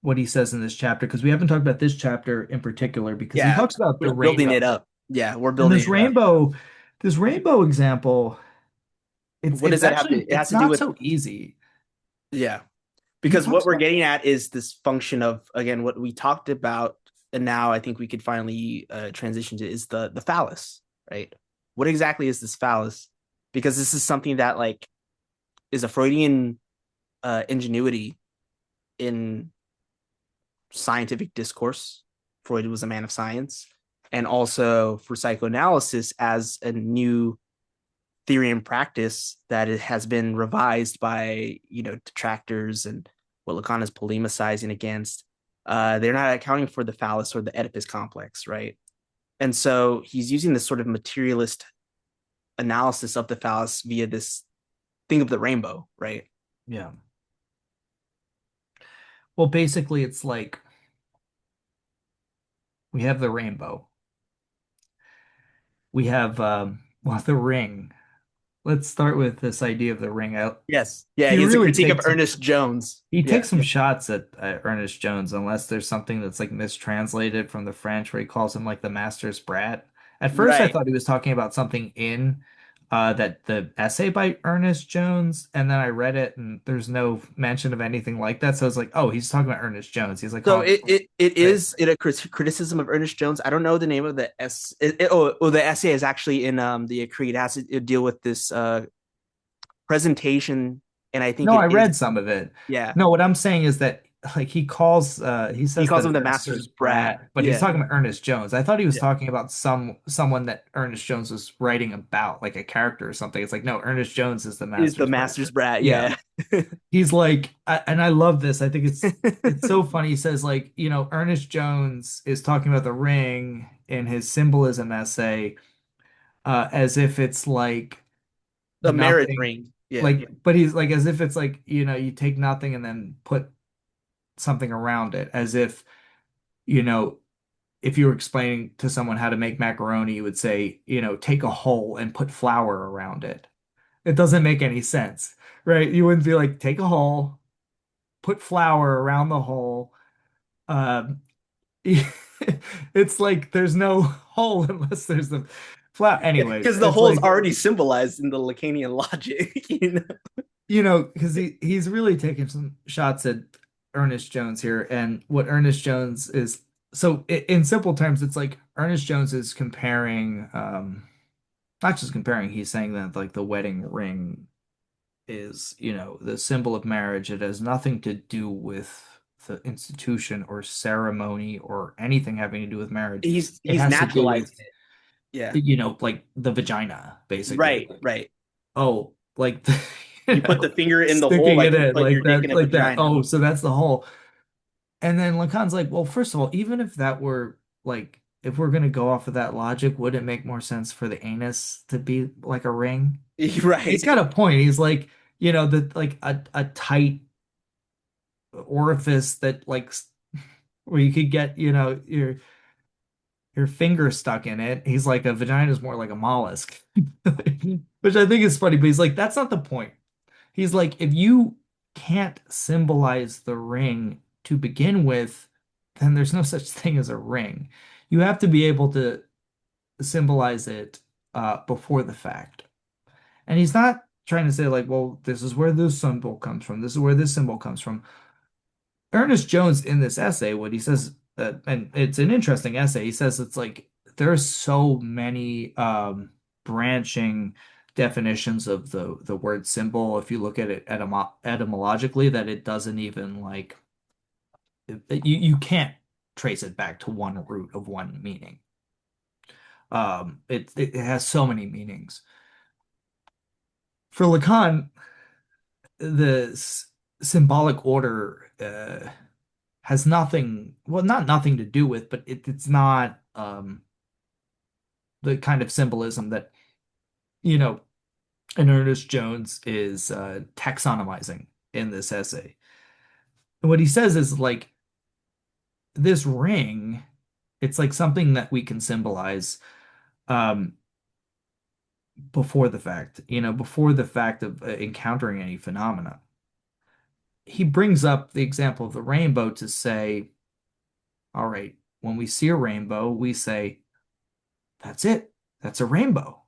what he says in this chapter, because we haven't talked about this chapter in particular, because he Yeah, talks about the we're building rainbow. it up. Yeah, we're And building it up. this rainbow example, it's What does it's that have to? actually It has it's to do not with, so easy. yeah, He because what talks we're about getting at is this function of again what we talked about, and now I think we could finally transition to is the phallus, right? What exactly is this phallus? Because this is something that like is a Freudian ingenuity in scientific discourse. Freud was a man of science, and also for psychoanalysis as a new theory and practice that it has been revised by detractors and what Lacan is polemicizing against. They're not accounting for the phallus or the Oedipus complex, right? And so he's using this sort of materialist analysis of the phallus via this thing of the rainbow, right? Yeah. Well, basically, it's like we have the rainbow. We have well, the ring. Let's start with this idea of the ring. Yes. Yeah, He he has a really critique of takes Ernest Jones. he Yeah. takes some shots at Ernest Jones, unless there's something that's like mistranslated from the French where he calls him like the master's brat. At first, I Right. thought he was talking about something in that the essay by Ernest Jones, and then I read it and there's no mention of anything like that. So I was like, oh, he's talking about Ernest Jones. He's like So calling it right. is it a criticism of Ernest Jones. I don't know the name of the the essay is actually in the Creed. It has to deal with this presentation, and I think No, I it is, read some of it. yeah. No, what I'm saying is that like he He says calls the him the master's master's brat. brat, but he's Yeah. talking about Ernest Jones. I thought he was Yeah. talking about someone that Ernest Jones was writing about, like a character or something. It's like, no, Ernest Jones is the Is the master's brat. master's brat. Yeah. Yeah. He's like and I love this. I think it's so funny. He says like, Ernest Jones is talking about the ring in his symbolism essay as if it's like The marriage nothing ring. Yeah. like but he's like as if it's like you take nothing and then put something around it as if you know if you were explaining to someone how to make macaroni you would say take a hole and put flour around it. It doesn't make any sense, right? You wouldn't be like take a hole, put flour around the hole. um it's like there's no hole unless there's the flour. Anyways, Because the it's hole is like already symbolized in the Lacanian logic. because he's really taking some shots at Ernest Jones here, and what Ernest Jones is. So in simple terms, it's like Ernest Jones is comparing, not just comparing, he's saying that like the wedding ring is, the symbol of marriage. It has nothing to do with the institution or ceremony or anything having to do with marriage. It He's has to do naturalizing with, it. Yeah. like the vagina, basically. Right, right. Oh, like You put the finger in the hole sticking like it you in put your dick in a like that. vagina. Oh, so that's the whole. And then Lacan's like, well, first of all, even if that were like, if we're gonna go off of that logic, would it make more sense for the anus to be like a ring? He's Right. got a point. He's like, that like a tight orifice that like where you could get, your finger stuck in it. He's like a vagina is more like a mollusk, which I think is funny. But he's like, that's not the point. He's like, if you can't symbolize the ring to begin with, then there's no such thing as a ring. You have to be able to symbolize it before the fact. And he's not trying to say, like, well, this is where this symbol comes from. This is where this symbol comes from. Ernest Jones, in this essay, what he says, and it's an interesting essay, he says it's like there's so many branching definitions of the word symbol if you look at it etymologically that it doesn't even like you can't trace it back to one root of one meaning. It has so many meanings. For Lacan, the symbolic order has nothing, well, not nothing to do with, but it's not the kind of symbolism that, you know, and Ernest Jones is taxonomizing in this essay. And what he says is like this ring, it's like something that we can symbolize um, before the fact, before the fact of encountering any phenomena. He brings up the example of the rainbow to say, all right, when we see a rainbow, we say, that's it. That's a rainbow.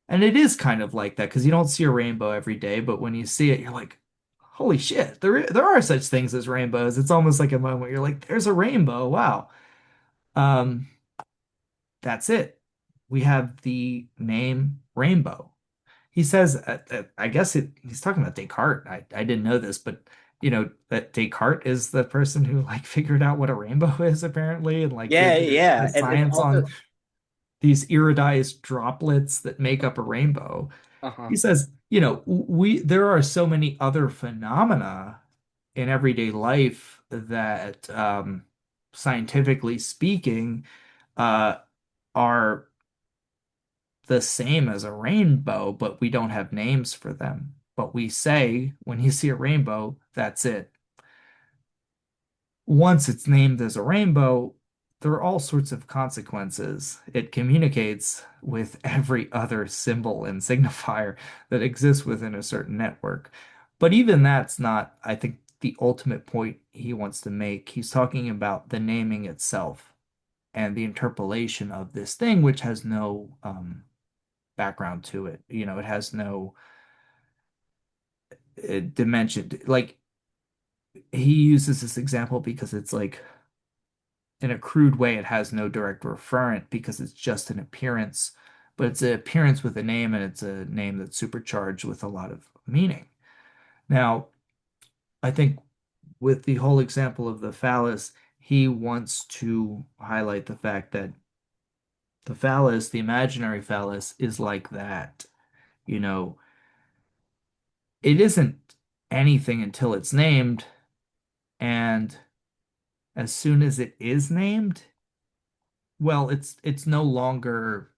And it is kind of like that because you don't see a rainbow every day, but when you see it, you're like, holy shit, there are such things as rainbows. It's almost like a moment you're like, there's a rainbow. Wow. Um, that's it. We have the name rainbow. He says, I guess he's talking about Descartes. I didn't know this, but that Descartes is the person who like figured out what a rainbow is apparently and like Yeah, did yeah. his And science also, on these iridized droplets that make up a rainbow. uh-huh. He says, we there are so many other phenomena in everyday life that scientifically speaking uh are the same as a rainbow, but we don't have names for them. But we say when you see a rainbow, that's it. Once it's named as a rainbow, there are all sorts of consequences. It communicates with every other symbol and signifier that exists within a certain network. But even that's not, I think, the ultimate point he wants to make. He's talking about the naming itself and the interpolation of this thing, which has no background to it. It has no dimension. Like he uses this example because it's like in a crude way, it has no direct referent because it's just an appearance, but it's an appearance with a name and it's a name that's supercharged with a lot of meaning. Now, I think with the whole example of the phallus, he wants to highlight the fact that the phallus, the imaginary phallus, is like that. You know, it isn't anything until it's named, and as soon as it is named, well, it's no longer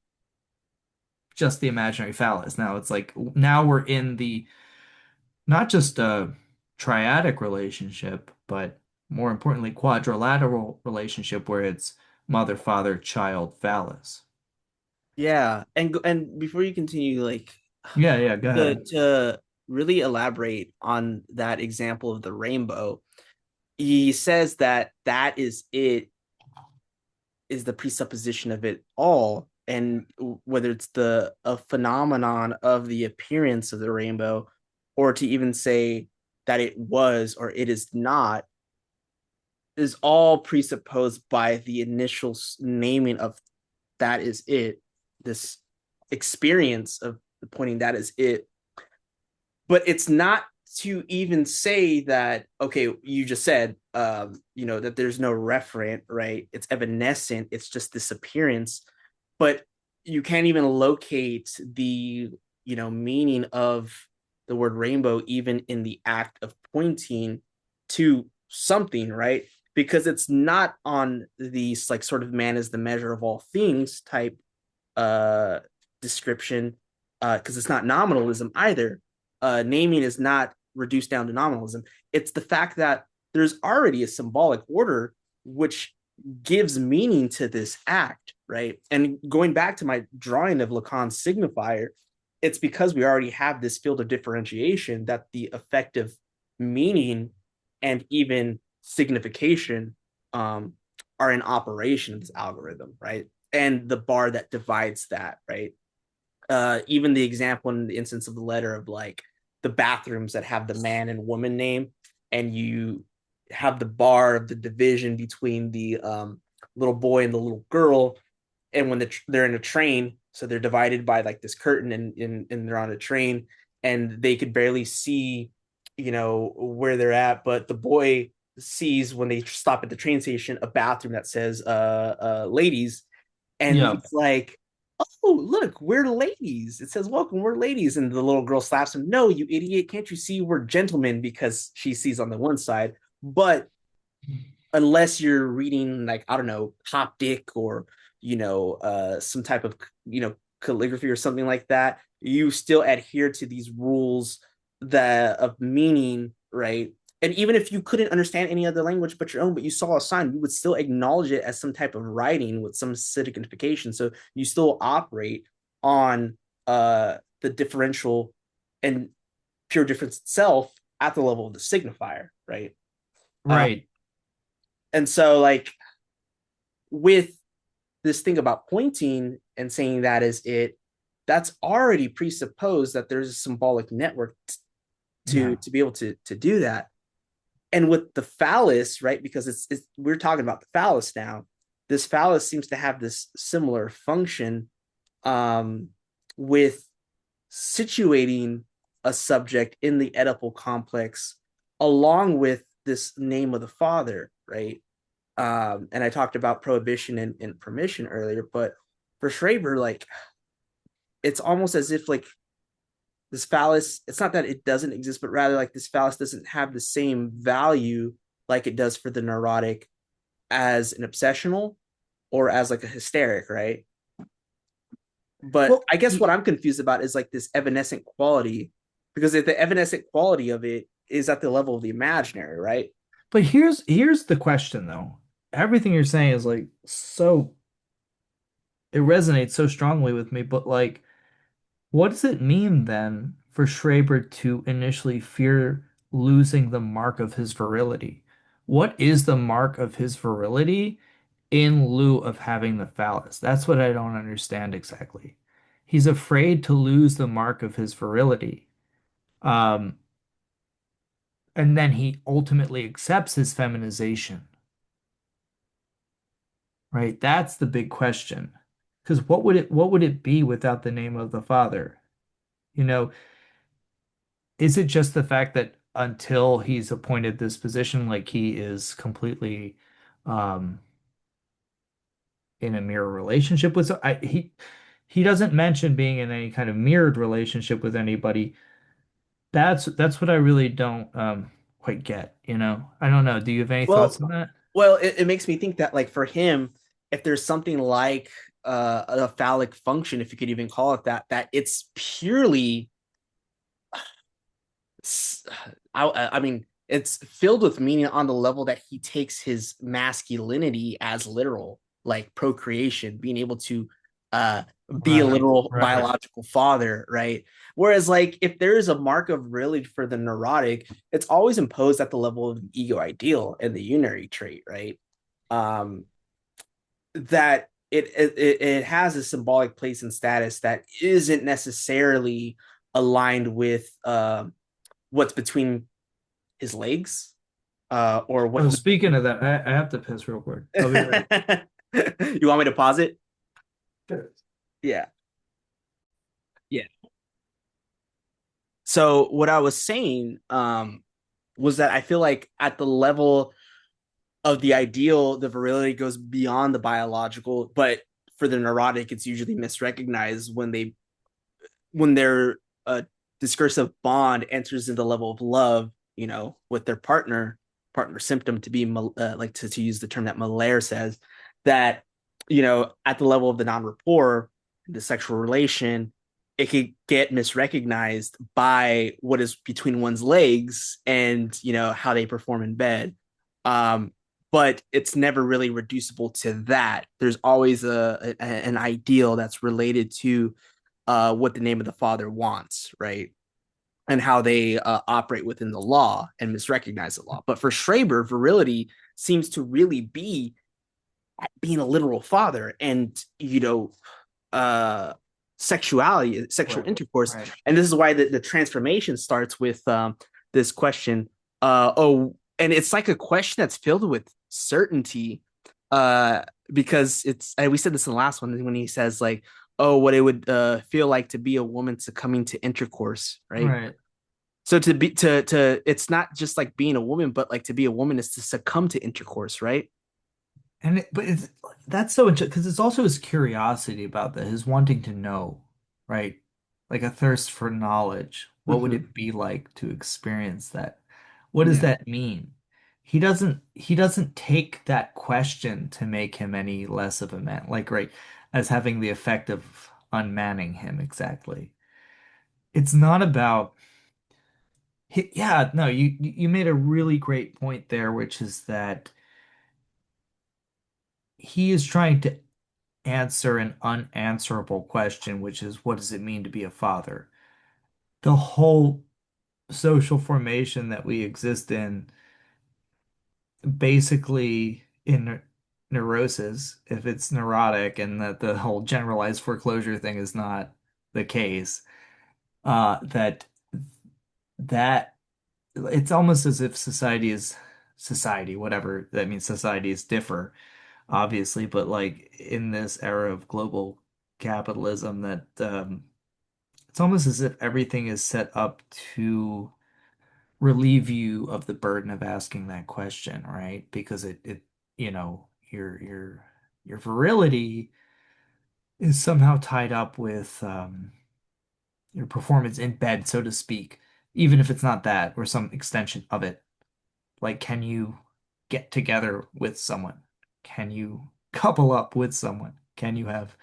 just the imaginary phallus. Now it's like now we're in the not just a triadic relationship, but more importantly, quadrilateral relationship where it's mother, father, child, phallus. Yeah. And before you continue, like Yeah, yeah, go ahead. to really elaborate on that example of the rainbow, he says that that is it is the presupposition of it all, and whether it's the a phenomenon of the appearance of the rainbow, or to even say that it was or it is not, is all presupposed by the initial naming of that is it, this experience of pointing that is it. But it's not to even say that, okay, you just said that there's no referent, right? It's evanescent, it's just this appearance, but you can't even locate the meaning of the word rainbow even in the act of pointing to something, right? Because it's not on these like sort of man is the measure of all things type uh description, because it's not nominalism either. Naming is not reduced down to nominalism. It's the fact that there's already a symbolic order which gives meaning to this act, right? And going back to my drawing of Lacan's signifier, it's because we already have this field of differentiation that the effective meaning and even signification are in operation of this algorithm, right? And the bar that divides that, right? Even the example in the instance of the letter of like the bathrooms that have the man and woman name, and you have the bar of the division between the little boy and the little girl, and when they're in a train, so they're divided by like this curtain, and they're on a train, and they could barely see, where they're at, but the boy sees when they stop at the train station a bathroom that says ladies, and Yeah. he's like, oh, look, we're ladies. It says, welcome, we're ladies. And the little girl slaps him. No, you idiot. Can't you see we're gentlemen? Because she sees on the one side. But unless you're reading, like, I don't know, Coptic or, some type of, calligraphy or something like that, you still adhere to these rules that of meaning, right? And even if you couldn't understand any other language but your own, but you saw a sign, you would still acknowledge it as some type of writing with some signification. So you still operate on the differential and pure difference itself at the level of the signifier, right? Uh, Right. and so, like, with this thing about pointing and saying that is it, that's already presupposed that there's a symbolic network to Yeah. be able to do that. And with the phallus, right? Because it's we're talking about the phallus now. This phallus seems to have this similar function, um, with situating a subject in the Oedipal complex along with this name of the father, right? And I talked about prohibition and permission earlier, but for Schraber, like it's almost as if like this phallus, it's not that it doesn't exist, but rather like this phallus doesn't have the same value like it does for the neurotic as an obsessional or as like a hysteric, right? But Well, I guess what I'm confused about is like this evanescent quality, because if the evanescent quality of it is at the level of the imaginary, right? but here's the question though. Everything you're saying is like so it resonates so strongly with me, but like what does it mean then for Schreber to initially fear losing the mark of his virility? What is the mark of his virility in lieu of having the phallus? That's what I don't understand exactly. He's afraid to lose the mark of his virility. Um, and then he ultimately accepts his feminization, right? That's the big question. Because what would it be without the name of the father? You know, is it just the fact that until he's appointed this position, like he is completely um in a mirror relationship with he doesn't mention being in any kind of mirrored relationship with anybody. That's what I really don't quite get, you know. I don't know. Do you have any thoughts Well, on that? it makes me think that like for him, if there's something like a phallic function, if you could even call it that, that it's purely I mean, it's filled with meaning on the level that he takes his masculinity as literal, like procreation, being able to uh, be a Right, literal right. biological father, right? Whereas, like, if there is a mark of really for the neurotic, it's always imposed at the level of the ego ideal and the unary trait, right? Um, that it has a symbolic place and status that isn't necessarily aligned with what's between his legs, or what Oh, he. speaking of that, I have to piss real quick. I'll be right You want me to pause it? back. Yeah, yeah. So what I was saying was that I feel like at the level of the ideal, the virility goes beyond the biological, but for the neurotic, it's usually misrecognized when their discursive bond enters into the level of love, with their partner symptom to be like to use the term that Malaire says, that at the level of the non-rapport, the sexual relation, it could get misrecognized by what is between one's legs and how they perform in bed. um but it's never really reducible to that. There's always an ideal that's related to what the name of the father wants, right? And how they operate within the law and misrecognize the law. But for Schreber, virility seems to really be being a literal father and, uh, sexuality, sexual Right, intercourse. right. And this is why the transformation starts with this question. And it's like a question that's filled with certainty, because we said this in the last one when he says like, oh, what it would feel like to be a woman succumbing to intercourse, right? Right. So it's not just like being a woman, but like to be a woman is to succumb to intercourse, right? But that's so interesting because it's also his curiosity about that, his wanting to know, right? Like a thirst for knowledge. What would Mm-hmm. it be like to experience that? What does Yeah. that mean? He doesn't take that question to make him any less of a man, like right, as having the effect of unmanning him exactly. It's not about yeah, no, you made a really great point there, which is that he is trying to answer an unanswerable question, which is what does it mean to be a father? The whole social formation that we exist in, basically in neurosis, if it's neurotic and that the whole generalized foreclosure thing is not the case, that that it's almost as if society, whatever that means, societies differ obviously, but like in this era of global capitalism, that it's almost as if everything is set up to relieve you of the burden of asking that question, right? Because your virility is somehow tied up with your performance in bed, so to speak, even if it's not that or some extension of it. Like, can you get together with someone? Can you couple up with someone? Can you have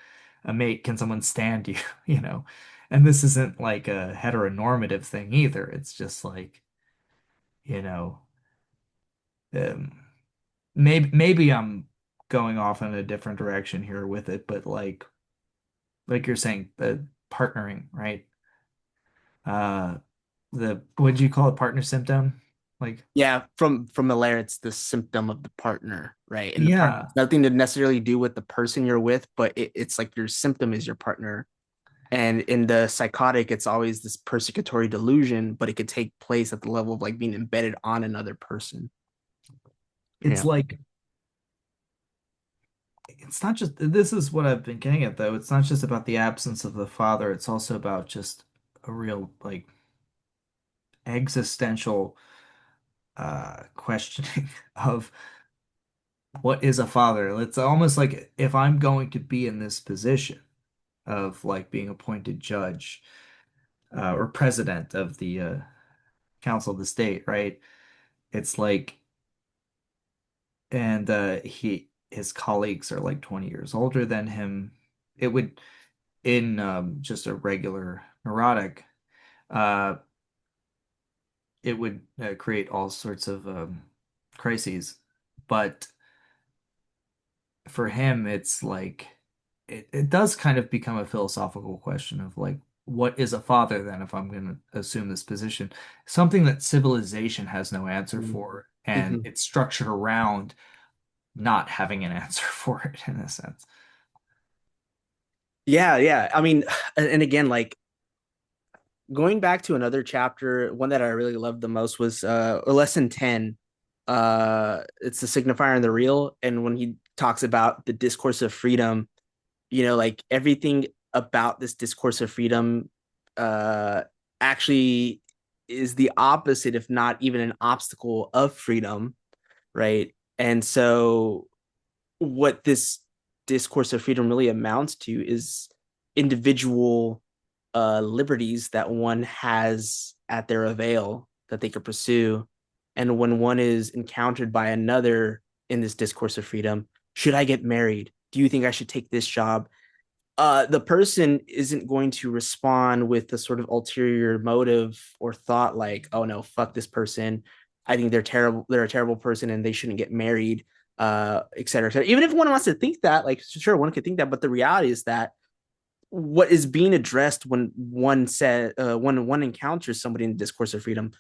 a mate? Can someone stand you? You know? And this isn't like a heteronormative thing either. It's just like, you know, um, maybe I'm going off in a different direction here with it, but like you're saying, the partnering, right? Uh, the what do you call it? Partner symptom? Like, Yeah, from Malaire, it's the symptom of the partner, right? And the partner yeah, has nothing to necessarily do with the person you're with, but it's like your symptom is your partner. And in the psychotic, it's always this persecutory delusion, but it could take place at the level of like being embedded on another person. it's Yeah. like it's not just this is what I've been getting at though. It's not just about the absence of the father, it's also about just a real like existential questioning of what is a father. It's almost like if I'm going to be in this position of like being appointed judge or president of the council of the state, right? It's like and his colleagues are like 20 years older than him. It would in just a regular neurotic, uh, it would create all sorts of crises. But for him, it's like it does kind of become a philosophical question of like, what is a father then if I'm going to assume this position? Something that civilization has no answer for, and Mm-hmm. it's structured around not having an answer for it in a sense. Yeah, yeah. I mean, and again, like going back to another chapter, one that I really loved the most was lesson 10. It's the signifier and the real. And when he talks about the discourse of freedom, like everything about this discourse of freedom uh actually is the opposite, if not even an obstacle of freedom, right? And so what this discourse of freedom really amounts to is individual liberties that one has at their avail that they could pursue. And when one is encountered by another in this discourse of freedom, should I get married? Do you think I should take this job? The person isn't going to respond with a sort of ulterior motive or thought like, oh no, fuck this person. I think they're terrible. They're a terrible person and they shouldn't get married, et cetera, et cetera. Even if one wants to think that, like, sure, one could think that, but the reality is that what is being addressed when one encounters somebody in the discourse of freedom,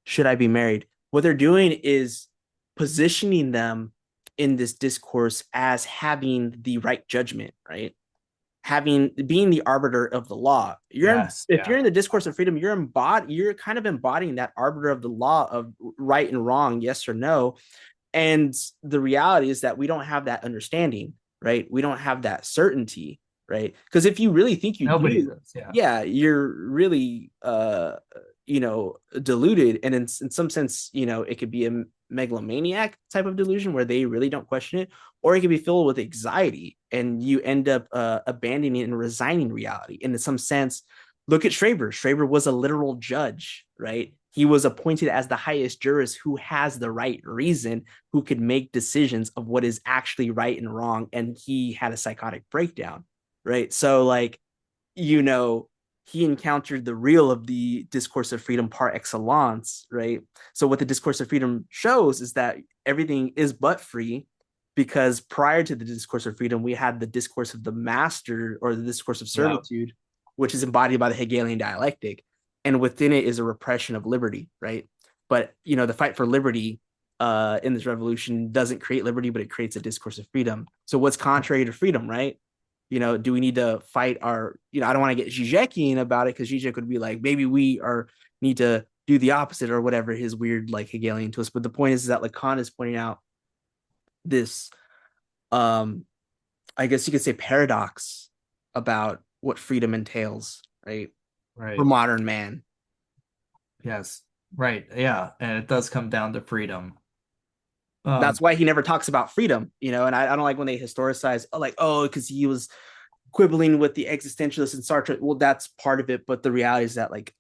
should I be married? What they're doing is positioning them in this discourse as having the right judgment, right? Having being the arbiter of the law. Yes, If yeah. you're in the discourse of freedom, you're kind of embodying that arbiter of the law of right and wrong, yes or no. And the reality is that we don't have that understanding, right? We don't have that certainty, right? Because if you really think you Nobody do, does. Yeah. yeah, you're really deluded. And in some sense, it could be a megalomaniac type of delusion where they really don't question it, or it could be filled with anxiety and you end up abandoning and resigning reality. And in some sense, look at Schreber. Schreber was a literal judge, right? He was appointed as the highest jurist who has the right reason, who could make decisions of what is actually right and wrong. And he had a psychotic breakdown, right? So, like, you know, he encountered the real of the discourse of freedom par excellence, right? So, what the discourse of freedom shows is that everything is but free, because prior to the discourse of freedom, we had the discourse of the master or the discourse of Yeah. servitude, which is embodied by the Hegelian dialectic. And within it is a repression of liberty, right? But, the fight for liberty in this revolution doesn't create liberty, but it creates a discourse of freedom. So, what's contrary to freedom, right? Do we need to fight our, I don't want to get Zizek'ian about it because Zizek would be like, maybe we are need to do the opposite or whatever his weird like Hegelian twist. But the point is that Lacan is pointing out this, um, I guess you could say paradox about what freedom entails, right? For Right. modern man. Yes. right. Yeah, and it does come down to freedom. That's Um, why he never talks about freedom, you know. And I don't like when they historicize, like, oh, because he was quibbling with the existentialists and Sartre. Well, that's part of it, but the reality is that like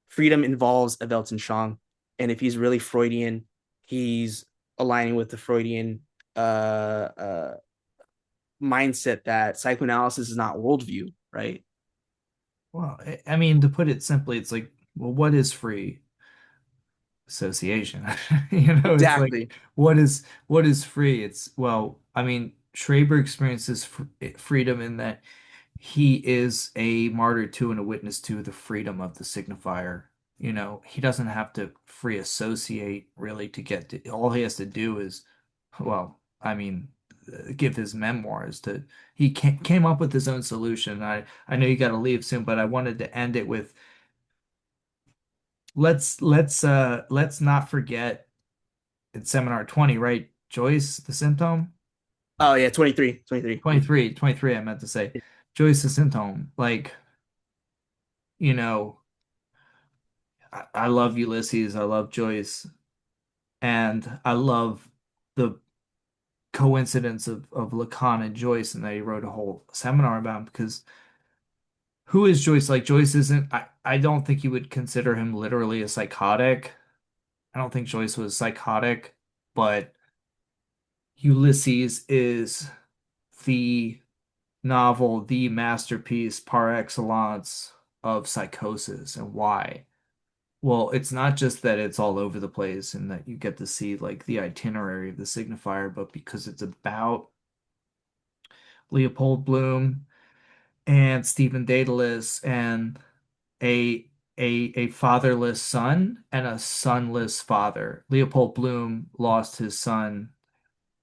freedom involves a Weltanschauung, and if he's really Freudian, he's aligning with the Freudian uh, mindset that psychoanalysis is not worldview, right? well, I mean, to put it simply, it's like, well, what is free association? You know, it's like, Exactly. what is free? It's well, I mean, Schreber experiences freedom in that he is a martyr to and a witness to the freedom of the signifier. You know, he doesn't have to free associate really to get to, all he has to do is, well, I mean, give his memoirs to, came up with his own solution. I know you got to leave soon, but I wanted to end it with let's not forget in seminar 20, right? Joyce, the symptom? Oh yeah, 23, 23. 23 I meant to say. Joyce, the symptom. Like, you know, I love Ulysses, I love Joyce, and I love the coincidence of Lacan and Joyce, and they wrote a whole seminar about him because who is Joyce? Like Joyce isn't, I don't think you would consider him literally a psychotic. I don't think Joyce was psychotic, but Ulysses is the novel, the masterpiece par excellence of psychosis. And why? Well, it's not just that it's all over the place and that you get to see like the itinerary of the signifier, but because it's about Leopold Bloom and Stephen Dedalus and a a fatherless son and a sonless father. Leopold Bloom lost his son,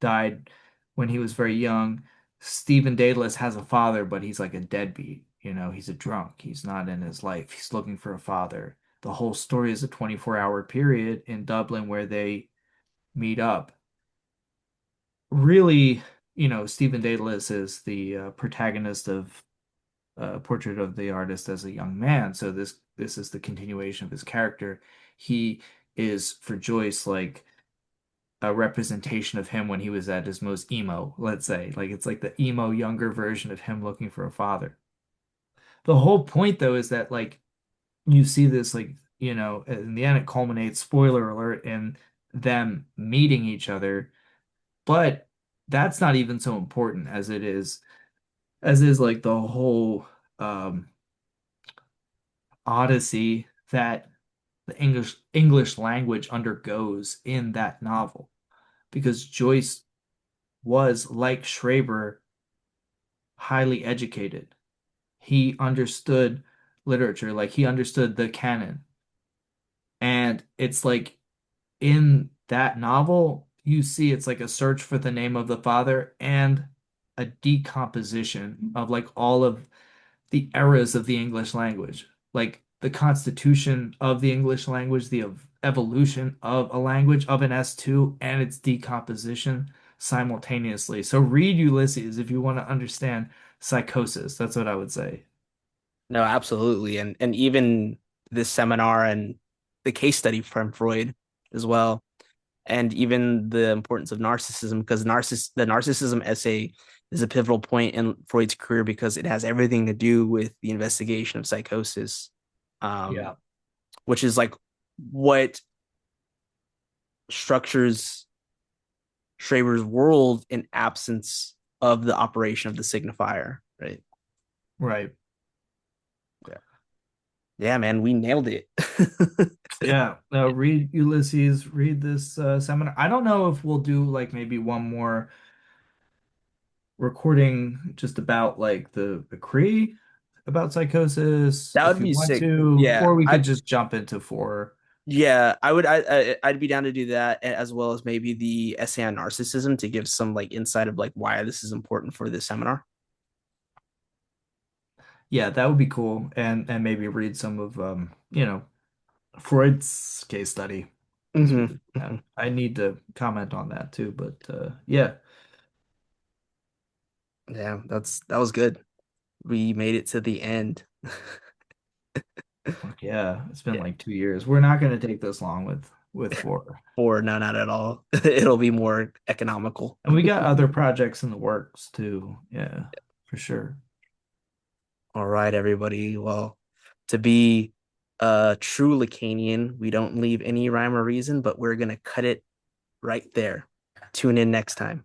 died when he was very young. Stephen Dedalus has a father, but he's like a deadbeat. You know, he's a drunk. He's not in his life. He's looking for a father. The whole story is a 24-hour period in Dublin where they meet up. Really, you know, Stephen Dedalus is the protagonist of Portrait of the Artist as a Young Man. So this is the continuation of his character. He is for Joyce like a representation of him when he was at his most emo, let's say. Like it's like the emo younger version of him looking for a father. The whole point though is that like you see this like, you know, in the end it culminates, spoiler alert, in them meeting each other, but that's not even so important as is like the whole um odyssey that the English language undergoes in that novel because Joyce was like Schreber highly educated. He understood literature, like he understood the canon. And it's like in that novel, you see it's like a search for the name of the father and a decomposition of like all of the eras of the English language, like the constitution of the English language, the evolution of a language of an S2 and its decomposition simultaneously. So read Ulysses if you want to understand psychosis. That's what I would say. No, absolutely. And even this seminar and the case study from Freud as well. And even the importance of narcissism, because the narcissism essay is a pivotal point in Freud's career because it has everything to do with the investigation of psychosis, um, Yeah. which is like what structures Schreber's world in absence of the operation of the signifier, right? Right. Yeah, yeah, man, we nailed it. Yeah. Read Ulysses, read this seminar. I don't know if we'll do like maybe one more recording just about like the Cree about psychosis That if would you be want sick. to, Yeah, or we I could just jump into four. yeah, I would. I'd be down to do that, as well as maybe the essay on narcissism to give some like insight of like why this is important for this seminar. Yeah, that would be cool. And maybe read some of you know, Freud's case study. It's Hmm. really Hmm. I need to comment on that too, but yeah. Yeah, that was good. We made it to the end. Fuck yeah, it's been Yeah. like 2 years. We're not going to take this long with four. Or no, not at all. It'll be more economical. And we got other projects in the works too. Yeah, for sure. All right, everybody. Well, to be a true Lacanian, we don't leave any rhyme or reason, but we're gonna cut it right there. Tune in next time.